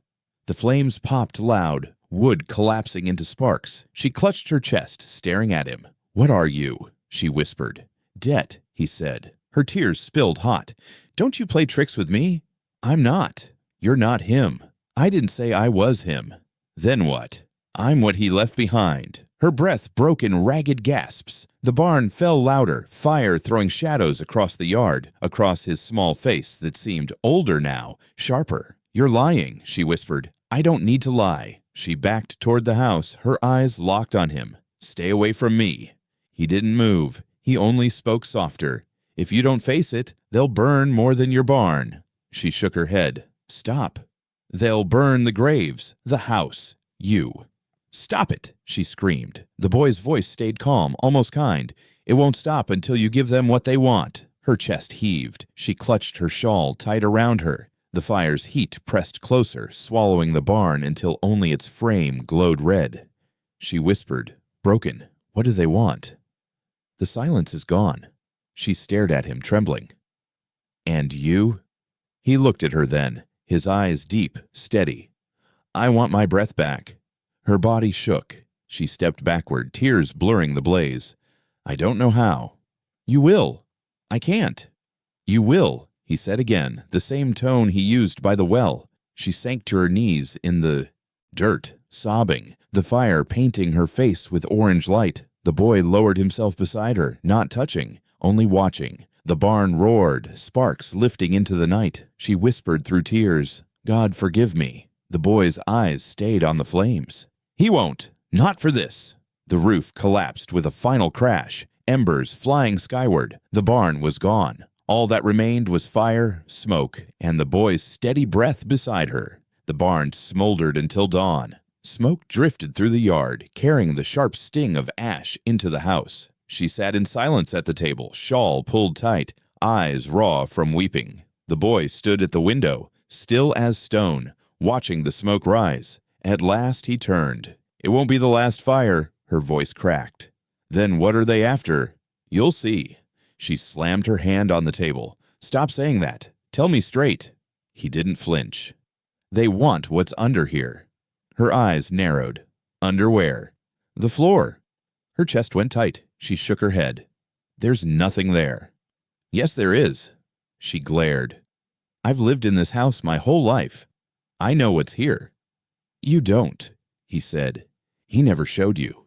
The flames popped loud, wood collapsing into sparks. She clutched her chest, staring at him. What are you? She whispered. Det, he said. Her tears spilled hot. Don't you play tricks with me? I'm not. You're not him. I didn't say I was him. Then what? I'm what he left behind. Her breath broke in ragged gasps. The barn fell louder, fire throwing shadows across the yard, across his small face that seemed older now, sharper. You're lying, she whispered. I don't need to lie. She backed toward the house, her eyes locked on him. Stay away from me. He didn't move. He only spoke softer. If you don't face it, they'll burn more than your barn. She shook her head. Stop. They'll burn the graves, the house, you. Stop it, she screamed. The boy's voice stayed calm, almost kind. It won't stop until you give them what they want. Her chest heaved. She clutched her shawl tight around her. The fire's heat pressed closer, swallowing the barn until only its frame glowed red. She whispered, broken. What do they want? The silence is gone. She stared at him, trembling. And you? He looked at her then, his eyes deep, steady. I want my breath back. Her body shook. She stepped backward, tears blurring the blaze. I don't know how. You will. I can't. You will, he said again, the same tone he used by the well. She sank to her knees in the dirt, sobbing, the fire painting her face with orange light. The boy lowered himself beside her, not touching, only watching. The barn roared, sparks lifting into the night. She whispered through tears, God forgive me. The boy's eyes stayed on the flames. He won't. Not for this. The roof collapsed with a final crash, embers flying skyward. The barn was gone. All that remained was fire, smoke, and the boy's steady breath beside her. The barn smoldered until dawn. Smoke drifted through the yard, carrying the sharp sting of ash into the house. She sat in silence at the table, shawl pulled tight, eyes raw from weeping. The boy stood at the window, still as stone, watching the smoke rise. At last he turned. It won't be the last fire, her voice cracked. Then what are they after? You'll see. She slammed her hand on the table. Stop saying that. Tell me straight. He didn't flinch. They want what's under here. Her eyes narrowed. Under where? The floor. Her chest went tight. She shook her head. There's nothing there. Yes, there is. She glared. I've lived in this house my whole life. I know what's here. You don't, he said. He never showed you.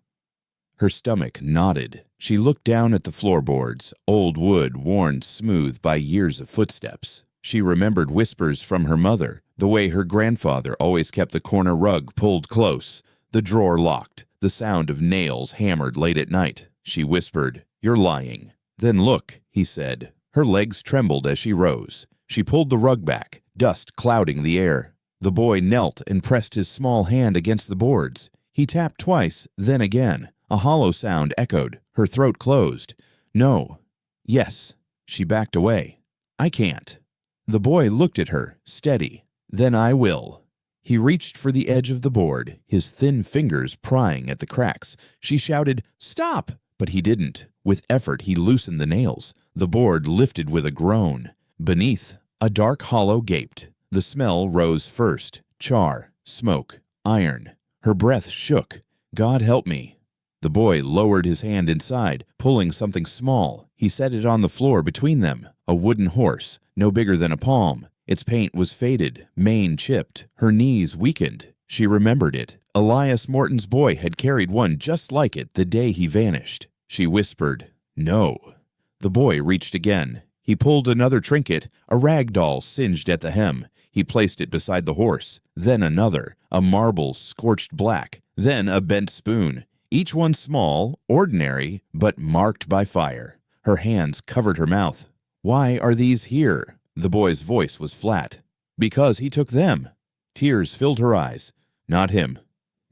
Her stomach nodded. She looked down at the floorboards, old wood worn smooth by years of footsteps. She remembered whispers from her mother, the way her grandfather always kept the corner rug pulled close, the drawer locked, the sound of nails hammered late at night. She whispered, You're lying. Then look, he said. Her legs trembled as she rose. She pulled the rug back, dust clouding the air. The boy knelt and pressed his small hand against the boards. He tapped twice, then again. A hollow sound echoed. Her throat closed. No. Yes. She backed away. I can't. The boy looked at her, steady. Then I will. He reached for the edge of the board, his thin fingers prying at the cracks. She shouted, Stop! But he didn't. With effort, he loosened the nails. The board lifted with a groan. Beneath, a dark hollow gaped. The smell rose first. Char, smoke, iron. Her breath shook. God help me. The boy lowered his hand inside, pulling something small. He set it on the floor between them. A wooden horse, no bigger than a palm. Its paint was faded, mane chipped. Her knees weakened. She remembered it. Elias Morton's boy had carried one just like it the day he vanished. She whispered, No. The boy reached again. He pulled another trinket, a rag doll singed at the hem. He placed it beside the horse. Then another, a marble scorched black. Then a bent spoon. Each one small, ordinary, but marked by fire. Her hands covered her mouth. Why are these here? The boy's voice was flat. Because he took them. Tears filled her eyes. Not him.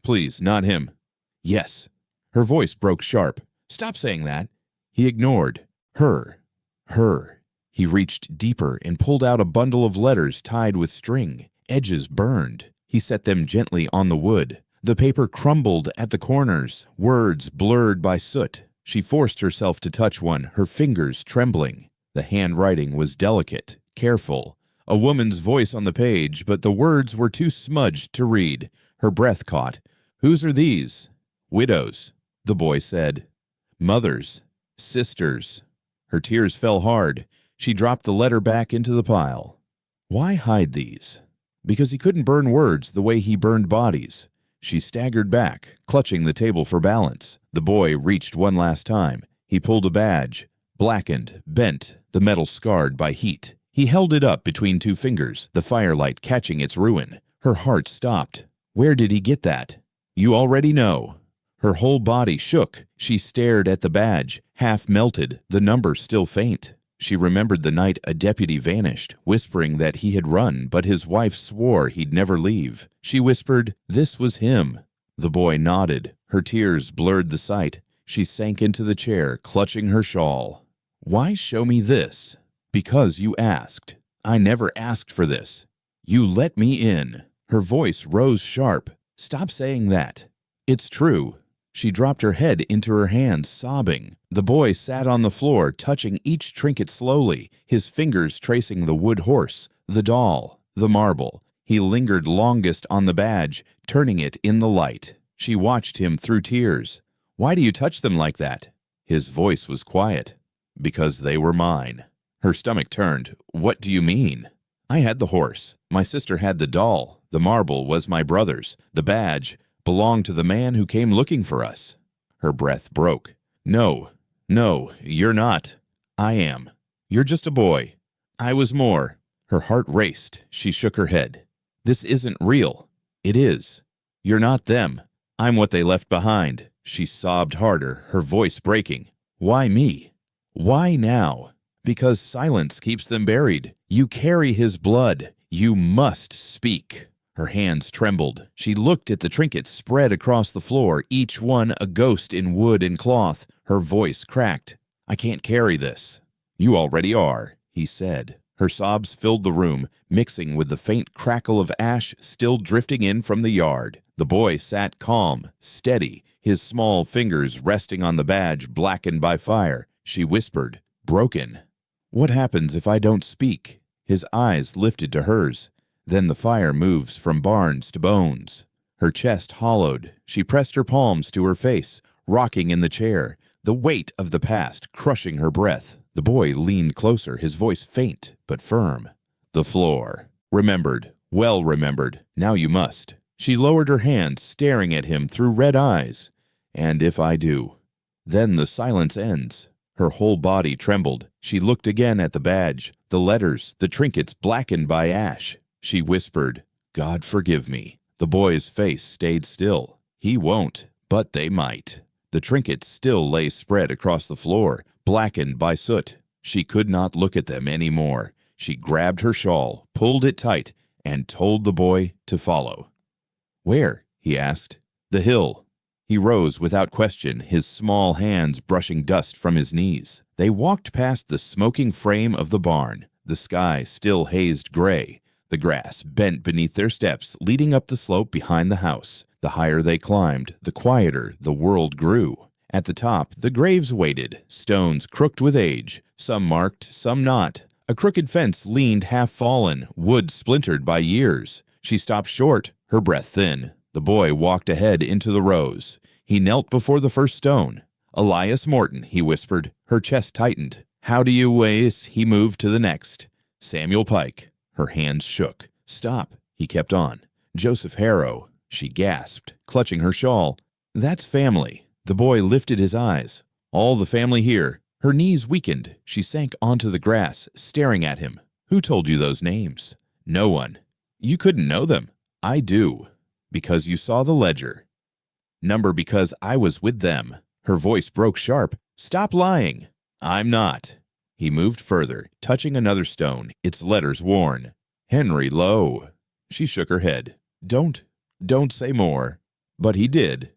Please, not him. Yes. Her voice broke sharp. Stop saying that. He ignored. Her. He reached deeper and pulled out a bundle of letters tied with string, edges burned. He set them gently on the wood. The paper crumbled at the corners, words blurred by soot. She forced herself to touch one, her fingers trembling. The handwriting was delicate, careful. A woman's voice on the page, but the words were too smudged to read. Her breath caught. "Whose are these?" "Widows," the boy said. "Mothers. Sisters." Her tears fell hard. She dropped the letter back into the pile. Why hide these? Because he couldn't burn words the way he burned bodies. She staggered back, clutching the table for balance. The boy reached one last time. He pulled a badge. Blackened, bent, the metal scarred by heat. He held it up between two fingers, the firelight catching its ruin. Her heart stopped. Where did he get that? You already know. Her whole body shook. She stared at the badge, half melted, the number still faint. She remembered the night a deputy vanished, whispering that he had run, but his wife swore he'd never leave. She whispered, this was him. The boy nodded. Her tears blurred the sight. She sank into the chair, clutching her shawl. Why show me this? Because you asked. I never asked for this. You let me in. Her voice rose sharp. Stop saying that. It's true. She dropped her head into her hands, sobbing. The boy sat on the floor, touching each trinket slowly, his fingers tracing the wood horse, the doll, the marble. He lingered longest on the badge, turning it in the light. She watched him through tears. Why do you touch them like that? His voice was quiet. Because they were mine. Her stomach turned. What do you mean? I had the horse. My sister had the doll. The marble was my brother's. The badge belonged to the man who came looking for us. Her breath broke. No, you're not. I am. You're just a boy. I was more. Her heart raced. She shook her head. This isn't real. It is. You're not them. I'm what they left behind. She sobbed harder, her voice breaking. Why me? Why now? Because silence keeps them buried. You carry his blood. You must speak. Her hands trembled. She looked at the trinkets spread across the floor, each one a ghost in wood and cloth. Her voice cracked. I can't carry this. You already are, he said. Her sobs filled the room, mixing with the faint crackle of ash still drifting in from the yard. The boy sat calm, steady, his small fingers resting on the badge blackened by fire. She whispered, broken. What happens if I don't speak? His eyes lifted to hers. Then the fire moves from barns to bones. Her chest hollowed. She pressed her palms to her face, rocking in the chair, the weight of the past crushing her breath. The boy leaned closer, his voice faint but firm. The floor. Remembered, well remembered. Now you must. She lowered her hand, staring at him through red eyes. And if I do? Then the silence ends. Her whole body trembled. She looked again at the badge, the letters, the trinkets blackened by ash. She whispered, God forgive me. The boy's face stayed still. He won't, but they might. The trinkets still lay spread across the floor, blackened by soot. She could not look at them any more. She grabbed her shawl, pulled it tight, and told the boy to follow. Where? He asked. The hill. He rose without question, his small hands brushing dust from his knees. They walked past the smoking frame of the barn, the sky still hazed gray. The grass bent beneath their steps, leading up the slope behind the house. The higher they climbed, the quieter the world grew. At the top, the graves waited, stones crooked with age, some marked, some not. A crooked fence leaned half-fallen, wood splintered by years. She stopped short, her breath thin. The boy walked ahead into the rows. He knelt before the first stone. Elias Morton, he whispered. Her chest tightened. How do you ways? He moved to the next. Samuel Pike. Her hands shook. Stop, he kept on. Joseph Harrow. She gasped, clutching her shawl. That's family. The boy lifted his eyes. All the family here. Her knees weakened. She sank onto the grass, staring at him. Who told you those names? No one. You couldn't know them. I do. Because you saw the ledger. Number because I was with them. Her voice broke sharp. Stop lying. I'm not. He moved further, touching another stone, its letters worn. Henry Lowe. She shook her head. Don't say more. But he did.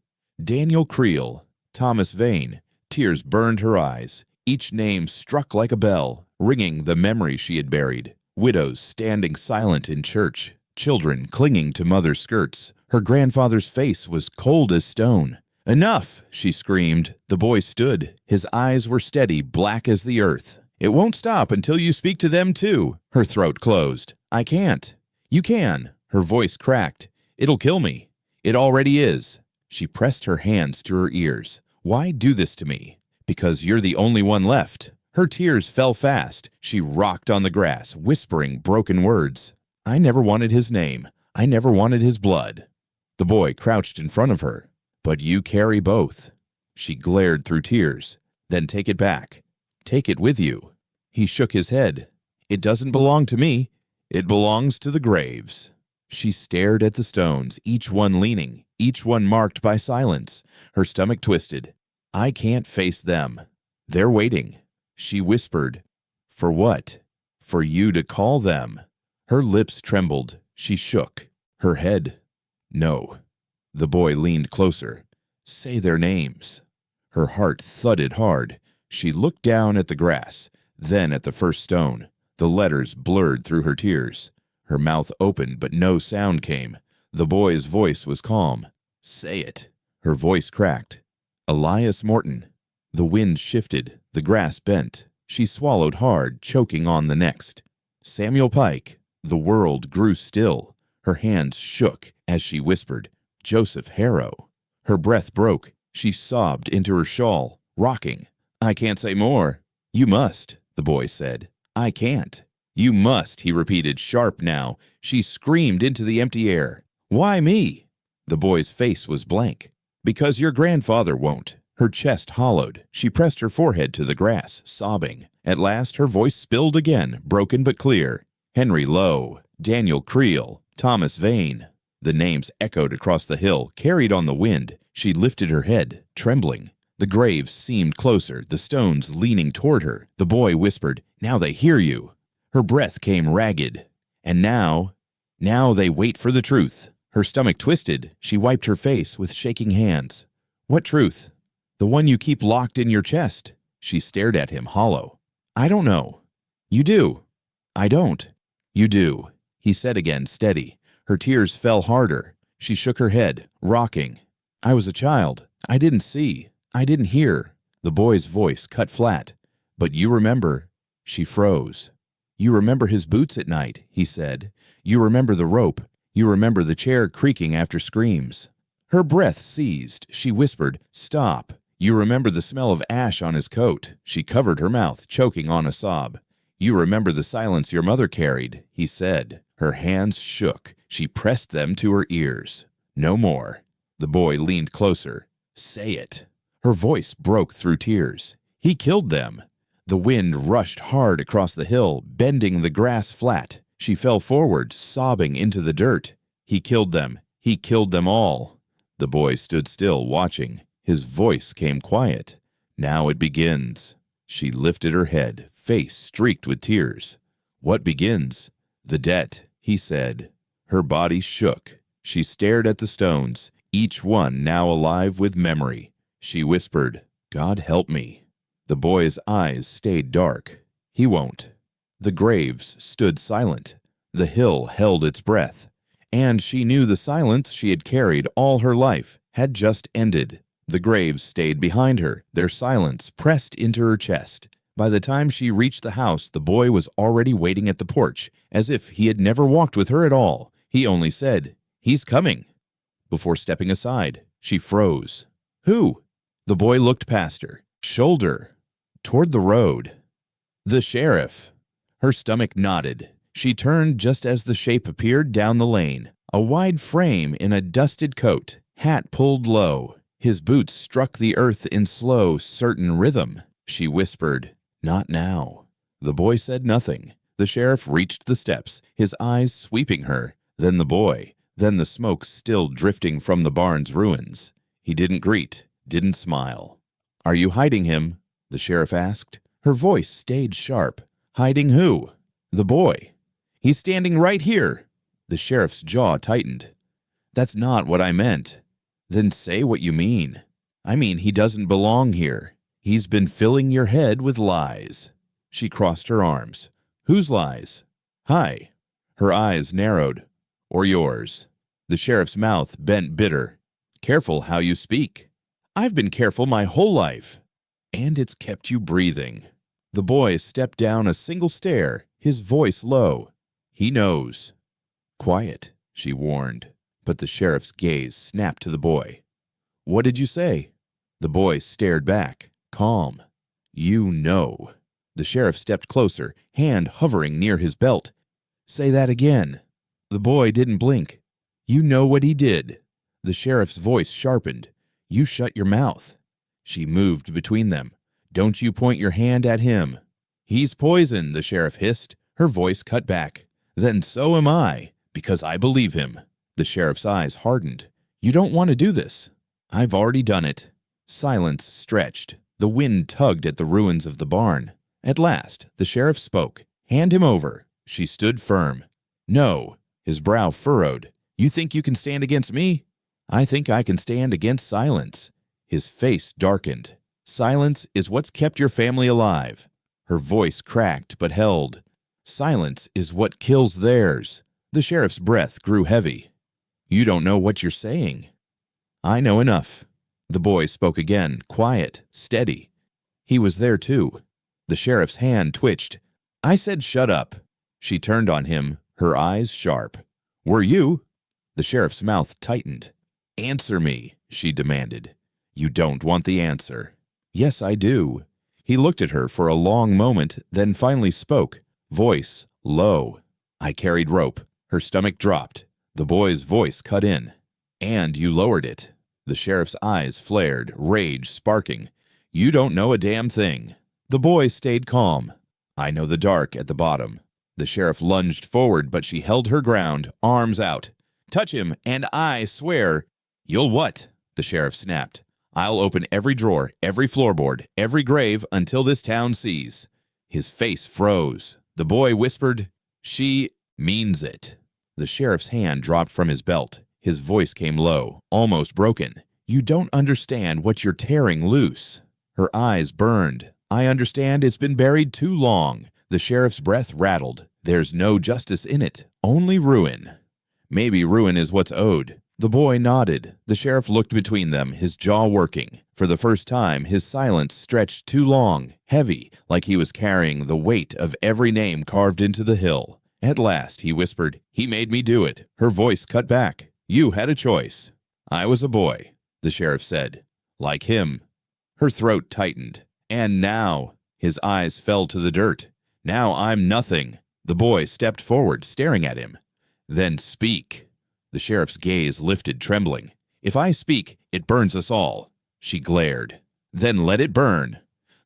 Daniel Creel. Thomas Vane. Tears burned her eyes. Each name struck like a bell, ringing the memory she had buried. Widows standing silent in church. Children clinging to mother's skirts. Her grandfather's face was cold as stone. "Enough!" she screamed. The boy stood. His eyes were steady, black as the earth. "It won't stop until you speak to them too." Her throat closed. "I can't." "You can." Her voice cracked. "It'll kill me. It already is." She pressed her hands to her ears. "Why do this to me?" "Because you're the only one left." Her tears fell fast. She rocked on the grass, whispering broken words. "I never wanted his name. I never wanted his blood." The boy crouched in front of her. "But you carry both." She glared through tears. "Then take it back. Take it with you." He shook his head. "It doesn't belong to me. It belongs to the graves." She stared at the stones, each one leaning, each one marked by silence. Her stomach twisted. "I can't face them. They're waiting." She whispered, "For what?" "For you to call them." Her lips trembled. She shook her head. "No." The boy leaned closer. "Say their names." Her heart thudded hard. She looked down at the grass, then at the first stone. The letters blurred through her tears. Her mouth opened, but no sound came. The boy's voice was calm. "Say it." Her voice cracked. "Elias Morton." The wind shifted. The grass bent. She swallowed hard, choking on the next. "Samuel Pike." The world grew still. Her hands shook as she whispered, "Joseph Harrow." Her breath broke. She sobbed into her shawl, rocking. "I can't say more." "You must," the boy said. "I can't." "You must," he repeated, sharp now. She screamed into the empty air. "Why me?" The boy's face was blank. "Because your grandfather won't." Her chest hollowed. She pressed her forehead to the grass, sobbing. At last her voice spilled again, broken but clear. "Henry Lowe, Daniel Creel, Thomas Vane." The names echoed across the hill, carried on the wind. She lifted her head, trembling. The graves seemed closer, the stones leaning toward her. The boy whispered, "Now they hear you." Her breath came ragged. "And now they wait for the truth." Her stomach twisted. She wiped her face with shaking hands. "What truth?" "The one you keep locked in your chest." She stared at him, hollow. "I don't know." "You do." "I don't." "You do," he said again, steady. Her tears fell harder. She shook her head, rocking. "I was a child. I didn't see. I didn't hear." The boy's voice cut flat. "But you remember." She froze. "You remember his boots at night," he said. "You remember the rope. You remember the chair creaking after screams." Her breath seized. She whispered, "Stop." "You remember the smell of ash on his coat." She covered her mouth, choking on a sob. "You remember the silence your mother carried," he said. Her hands shook. She pressed them to her ears. "No more." The boy leaned closer. "Say it." Her voice broke through tears. "He killed them." The wind rushed hard across the hill, bending the grass flat. She fell forward, sobbing into the dirt. "He killed them. He killed them all." The boy stood still, watching. His voice came quiet. "Now it begins." She lifted her head, face streaked with tears. "What begins?" "The debt," he said. Her body shook. She stared at the stones, each one now alive with memory. She whispered, "God help me." The boy's eyes stayed dark. "He won't." The graves stood silent. The hill held its breath. And she knew the silence she had carried all her life had just ended. The graves stayed behind her, their silence pressed into her chest. By the time she reached the house, the boy was already waiting at the porch, as if he had never walked with her at all. He only said, "He's coming." Before stepping aside, she froze. "Who?" The boy looked past her, shoulder, toward the road. "The sheriff." Her stomach knotted. She turned just as the shape appeared down the lane. A wide frame in a dusted coat, hat pulled low. His boots struck the earth in slow, certain rhythm. She whispered, "Not now." The boy said nothing. The sheriff reached the steps, his eyes sweeping her, then the boy, then the smoke still drifting from the barn's ruins. He didn't greet, didn't smile. "Are you hiding him?" the sheriff asked. Her voice stayed sharp. "Hiding who?" "The boy." "He's standing right here." The sheriff's jaw tightened. "That's not what I meant." "Then say what you mean." "I mean he doesn't belong here. He's been filling your head with lies." She crossed her arms. "Whose lies?" "Hi." Her eyes narrowed. "Or yours." The sheriff's mouth bent bitter. Careful how you speak. I've been careful my whole life. And it's kept you breathing. The boy stepped down a single stair, his voice low. He knows. Quiet, she warned, but the sheriff's gaze snapped to the boy. What did you say? The boy stared back, calm. You know. The sheriff stepped closer, hand hovering near his belt. Say that again. The boy didn't blink. You know what he did. The sheriff's voice sharpened. You shut your mouth. She moved between them. Don't you point your hand at him. He's poison, the sheriff hissed. Her voice cut back. Then so am I, because I believe him. The sheriff's eyes hardened. You don't want to do this. I've already done it. Silence stretched. The wind tugged at the ruins of the barn. At last, the sheriff spoke. Hand him over. She stood firm. No. His brow furrowed. You think you can stand against me? I think I can stand against silence. His face darkened. Silence is what's kept your family alive. Her voice cracked but held. Silence is what kills theirs. The sheriff's breath grew heavy. You don't know what you're saying. I know enough. The boy spoke again, quiet, steady. He was there too. The sheriff's hand twitched. I said shut up. She turned on him, her eyes sharp. Were you? The sheriff's mouth tightened. Answer me, she demanded. You don't want the answer. Yes, I do. He looked at her for a long moment, then finally spoke, voice low. I carried rope. Her stomach dropped. The boy's voice cut in. And you lowered it. The sheriff's eyes flared, rage sparking. You don't know a damn thing. The boy stayed calm. I know the dark at the bottom. The sheriff lunged forward, but she held her ground, arms out. Touch him, and I swear. You'll what? The sheriff snapped. I'll open every drawer, every floorboard, every grave until this town sees. His face froze. The boy whispered, She means it. The sheriff's hand dropped from his belt. His voice came low, almost broken. You don't understand what you're tearing loose. Her eyes burned. I understand it's been buried too long. The sheriff's breath rattled. There's no justice in it, only ruin. Maybe ruin is what's owed. The boy nodded. The sheriff looked between them, his jaw working. For the first time, his silence stretched too long, heavy, like he was carrying the weight of every name carved into the hill. At last, he whispered, He made me do it. Her voice cut back. You had a choice. I was a boy, the sheriff said. Like him. Her throat tightened. And now, his eyes fell to the dirt. Now I'm nothing. The boy stepped forward, staring at him. Then speak. The sheriff's gaze lifted, trembling. If I speak, it burns us all. She glared. Then let it burn.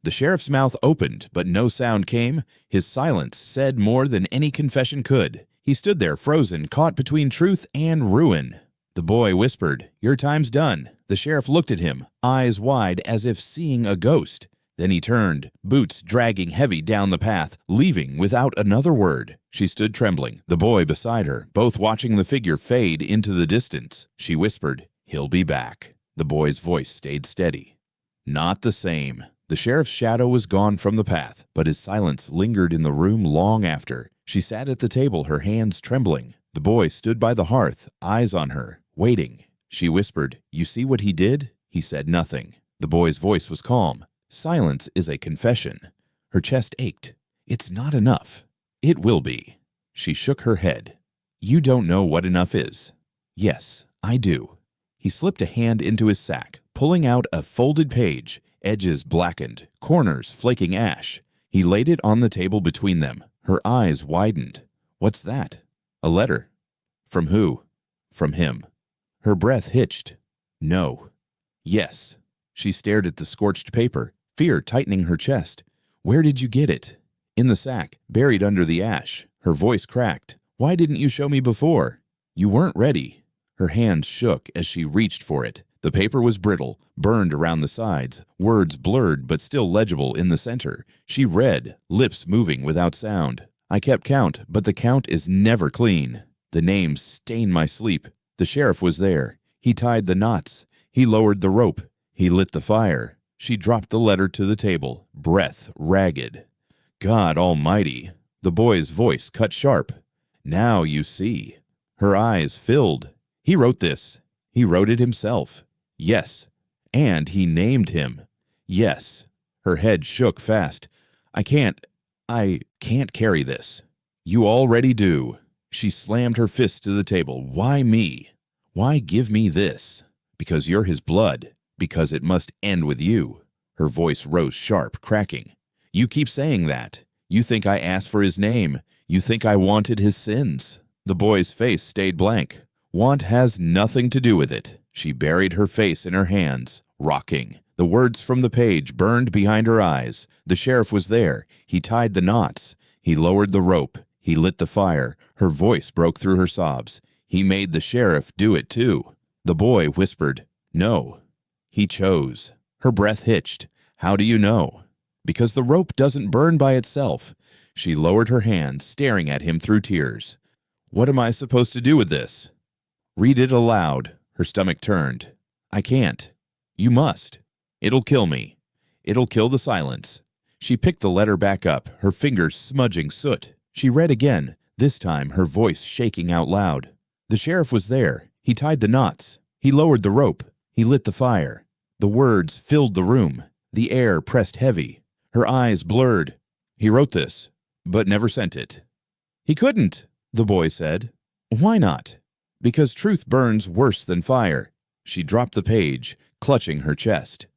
The sheriff's mouth opened, but no sound came. His silence said more than any confession could. He stood there frozen, caught between truth and ruin. The boy whispered, Your time's done. The sheriff looked at him, eyes wide as if seeing a ghost. Then he turned, boots dragging heavy down the path, leaving without another word. She stood trembling, the boy beside her, both watching the figure fade into the distance. She whispered, He'll be back. The boy's voice stayed steady. Not the same. The sheriff's shadow was gone from the path, but his silence lingered in the room long after. She sat at the table, her hands trembling. The boy stood by the hearth, eyes on her, waiting. She whispered, You see what he did? He said nothing. The boy's voice was calm. Silence is a confession. Her chest ached. It's not enough. It will be. She shook her head. You don't know what enough is. Yes, I do. He slipped a hand into his sack, pulling out a folded page, edges blackened, corners flaking ash. He laid it on the table between them. Her eyes widened. What's that? A letter. From who? From him. Her breath hitched. No. Yes. She stared at the scorched paper, fear tightening her chest. Where did you get it? In the sack, buried under the ash. Her voice cracked. Why didn't you show me before? You weren't ready. Her hands shook as she reached for it. The paper was brittle, burned around the sides, words blurred but still legible in the center. She read, lips moving without sound. I kept count, but the count is never clean. The names stain my sleep. The sheriff was there. He tied the knots. He lowered the rope. He lit the fire. She dropped the letter to the table, breath ragged. God almighty. The boy's voice cut sharp. Now you see. Her eyes filled. He wrote this. He wrote it himself. Yes. And he named him. Yes. Her head shook fast. I can't carry this. You already do. She slammed her fist to the table. Why me? Why give me this? Because you're his blood. Because it must end with you. Her voice rose sharp, cracking. You keep saying that. You think I asked for his name. You think I wanted his sins. The boy's face stayed blank. Want has nothing to do with it. She buried her face in her hands, rocking. The words from the page burned behind her eyes. The sheriff was there. He tied the knots. He lowered the rope. He lit the fire. Her voice broke through her sobs. He made the sheriff do it too. The boy whispered, No. He chose. Her breath hitched. How do you know? Because the rope doesn't burn by itself. She lowered her hands, staring at him through tears. What am I supposed to do with this? Read it aloud. Her stomach turned. I can't. You must. It'll kill me. It'll kill the silence. She picked the letter back up, her fingers smudging soot. She read again, this time her voice shaking out loud. The sheriff was there. He tied the knots. He lowered the rope. He lit the fire. The words filled the room. The air pressed heavy. Her eyes blurred. He wrote this, but never sent it. He couldn't, the boy said. Why not? Because truth burns worse than fire. She dropped the page, clutching her chest.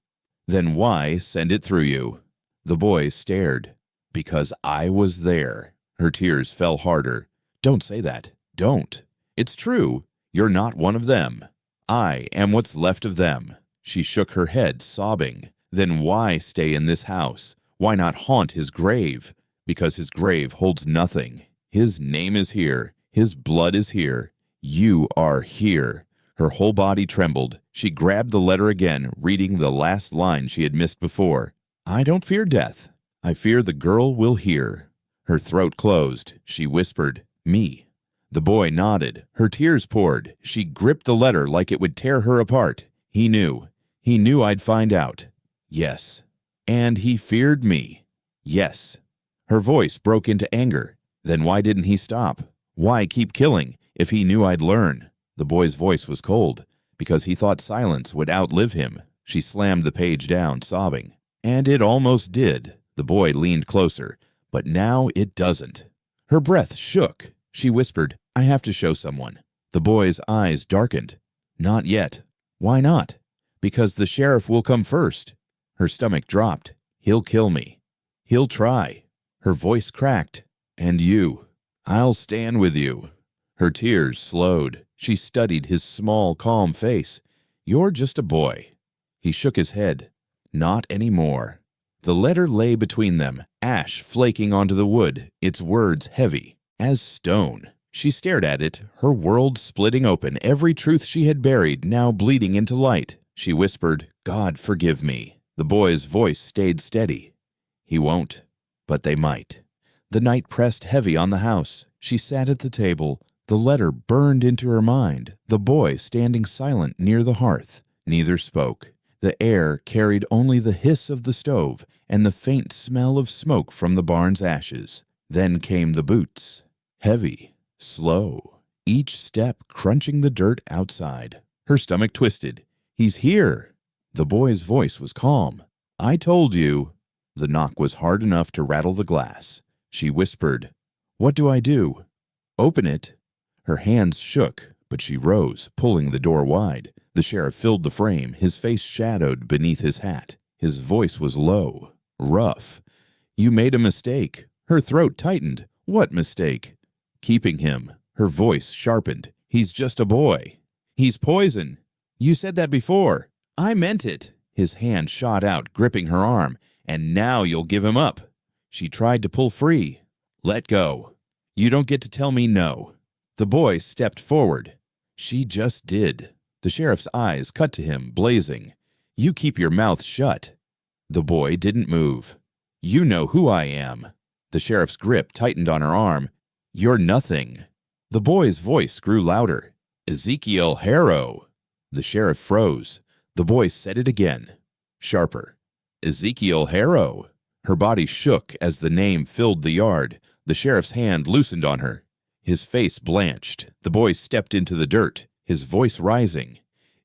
Then why send it through you? The boy stared. Because I was there. Her tears fell harder. Don't say that. Don't. It's true. You're not one of them. I am what's left of them. She shook her head, sobbing. Then why stay in this house? Why not haunt his grave? Because his grave holds nothing. His name is here. His blood is here. You are here. Her whole body trembled. She grabbed the letter again, reading the last line she had missed before. I don't fear death. I fear the girl will hear. Her throat closed. She whispered, Me. The boy nodded. Her tears poured. She gripped the letter like it would tear her apart. He knew. He knew I'd find out. Yes. And he feared me. Yes. Her voice broke into anger. Then why didn't he stop? Why keep killing if he knew I'd learn? The boy's voice was cold. Because he thought silence would outlive him. She slammed the page down, sobbing. And it almost did. The boy leaned closer. But now it doesn't. Her breath shook. She whispered, I have to show someone. The boy's eyes darkened. Not yet. Why not? Because the sheriff will come first. Her stomach dropped. He'll kill me. He'll try. Her voice cracked. And you. I'll stand with you. Her tears slowed. She studied his small, calm face. You're just a boy. He shook his head. Not anymore. The letter lay between them, ash flaking onto the wood, its words heavy as stone. She stared at it, her world splitting open, every truth she had buried now bleeding into light. She whispered, God forgive me. The boy's voice stayed steady. He won't, but they might. The night pressed heavy on the house. She sat at the table. The letter burned into her mind, the boy standing silent near the hearth. Neither spoke. The air carried only the hiss of the stove and the faint smell of smoke from the barn's ashes. Then came the boots. Heavy, slow, each step crunching the dirt outside. Her stomach twisted. He's here. The boy's voice was calm. I told you. The knock was hard enough to rattle the glass. She whispered, What do I do? Open it. Her hands shook, but she rose, pulling the door wide. The sheriff filled the frame, his face shadowed beneath his hat. His voice was low, rough. You made a mistake. Her throat tightened. What mistake? Keeping him. Her voice sharpened. He's just a boy. He's poison. You said that before. I meant it. His hand shot out, gripping her arm. And now you'll give him up. She tried to pull free. Let go. You don't get to tell me no. The boy stepped forward. She just did. The sheriff's eyes cut to him, blazing. You keep your mouth shut. The boy didn't move. You know who I am. The sheriff's grip tightened on her arm. You're nothing. The boy's voice grew louder. Ezekiel Harrow. The sheriff froze. The boy said it again, sharper. Ezekiel Harrow. Her body shook as the name filled the yard. The sheriff's hand loosened on her. His face blanched. The boy stepped into the dirt. his voice rising.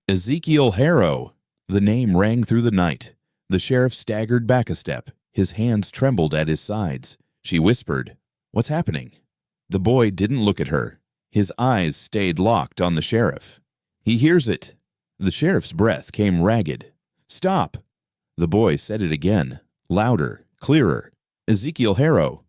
Ezekiel Harrow! The name rang through the night. The sheriff staggered back a step. His hands trembled at his sides. She whispered, "What's happening?" The boy didn't look at her. His eyes stayed locked on the sheriff. "He hears it." The sheriff's breath came ragged. "Stop!" The boy said it again, louder, clearer. "Ezekiel Harrow."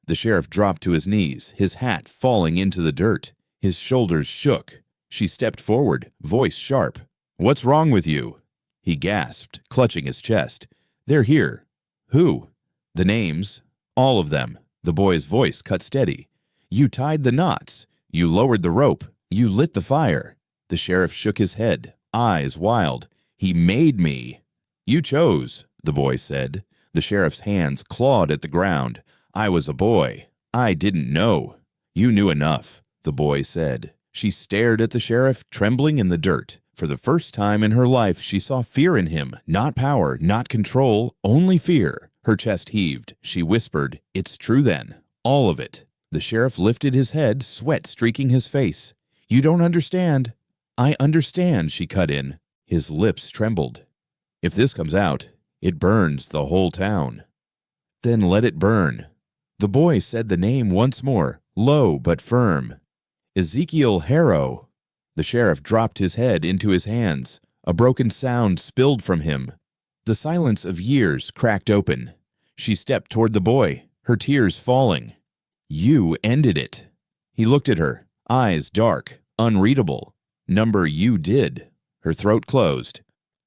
The sheriff dropped to his knees, his hat falling into the dirt. His shoulders shook. She stepped forward, voice sharp. "What's wrong with you?" He gasped, clutching his chest. "They're here." "Who?" "The names. All of them." The boy's voice cut steady. "You tied the knots. You lowered the rope. You lit the fire." The sheriff shook his head, eyes wild. "He made me." "You chose," the boy said. The sheriff's hands clawed at the ground. "I was a boy. I didn't know." "You knew enough," the boy said. She stared at the sheriff, trembling in the dirt. For the first time in her life, she saw fear in him. Not power, not control, only fear. Her chest heaved. She whispered, "It's true then. All of it." The sheriff lifted his head, sweat streaking his face. "You don't understand." "I understand," she cut in. His lips trembled. "If this comes out, it burns the whole town." "Then let it burn." The boy said the name once more, low but firm. "Ezekiel Harrow." The sheriff dropped his head into his hands. A broken sound spilled from him. The silence of years cracked open. She stepped toward the boy, her tears falling. "You ended it." He looked at her, eyes dark, unreadable. "Number you did." Her throat closed.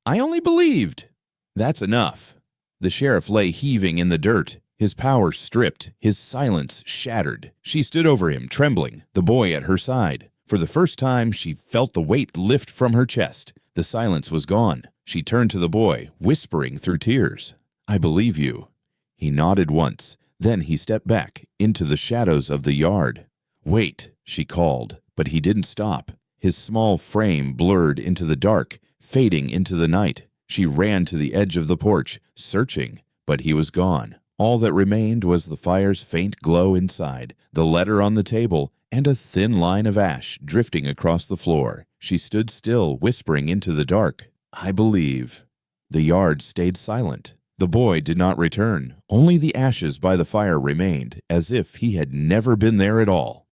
"I only believed." "That's enough." The sheriff lay heaving in the dirt, his power stripped, his silence shattered. She stood over him, trembling, the boy at her side. For the first time, she felt the weight lift from her chest. The silence was gone. She turned to the boy, whispering through tears, "I believe you." He nodded once. Then he stepped back into the shadows of the yard. "Wait," she called, but he didn't stop. His small frame blurred into the dark, fading into the night. She ran to the edge of the porch, searching, but he was gone. All that remained was the fire's faint glow inside, the letter on the table, and a thin line of ash drifting across the floor. She stood still, whispering into the dark, "I believe." The yard stayed silent. The boy did not return. Only the ashes by the fire remained, as if he had never been there at all.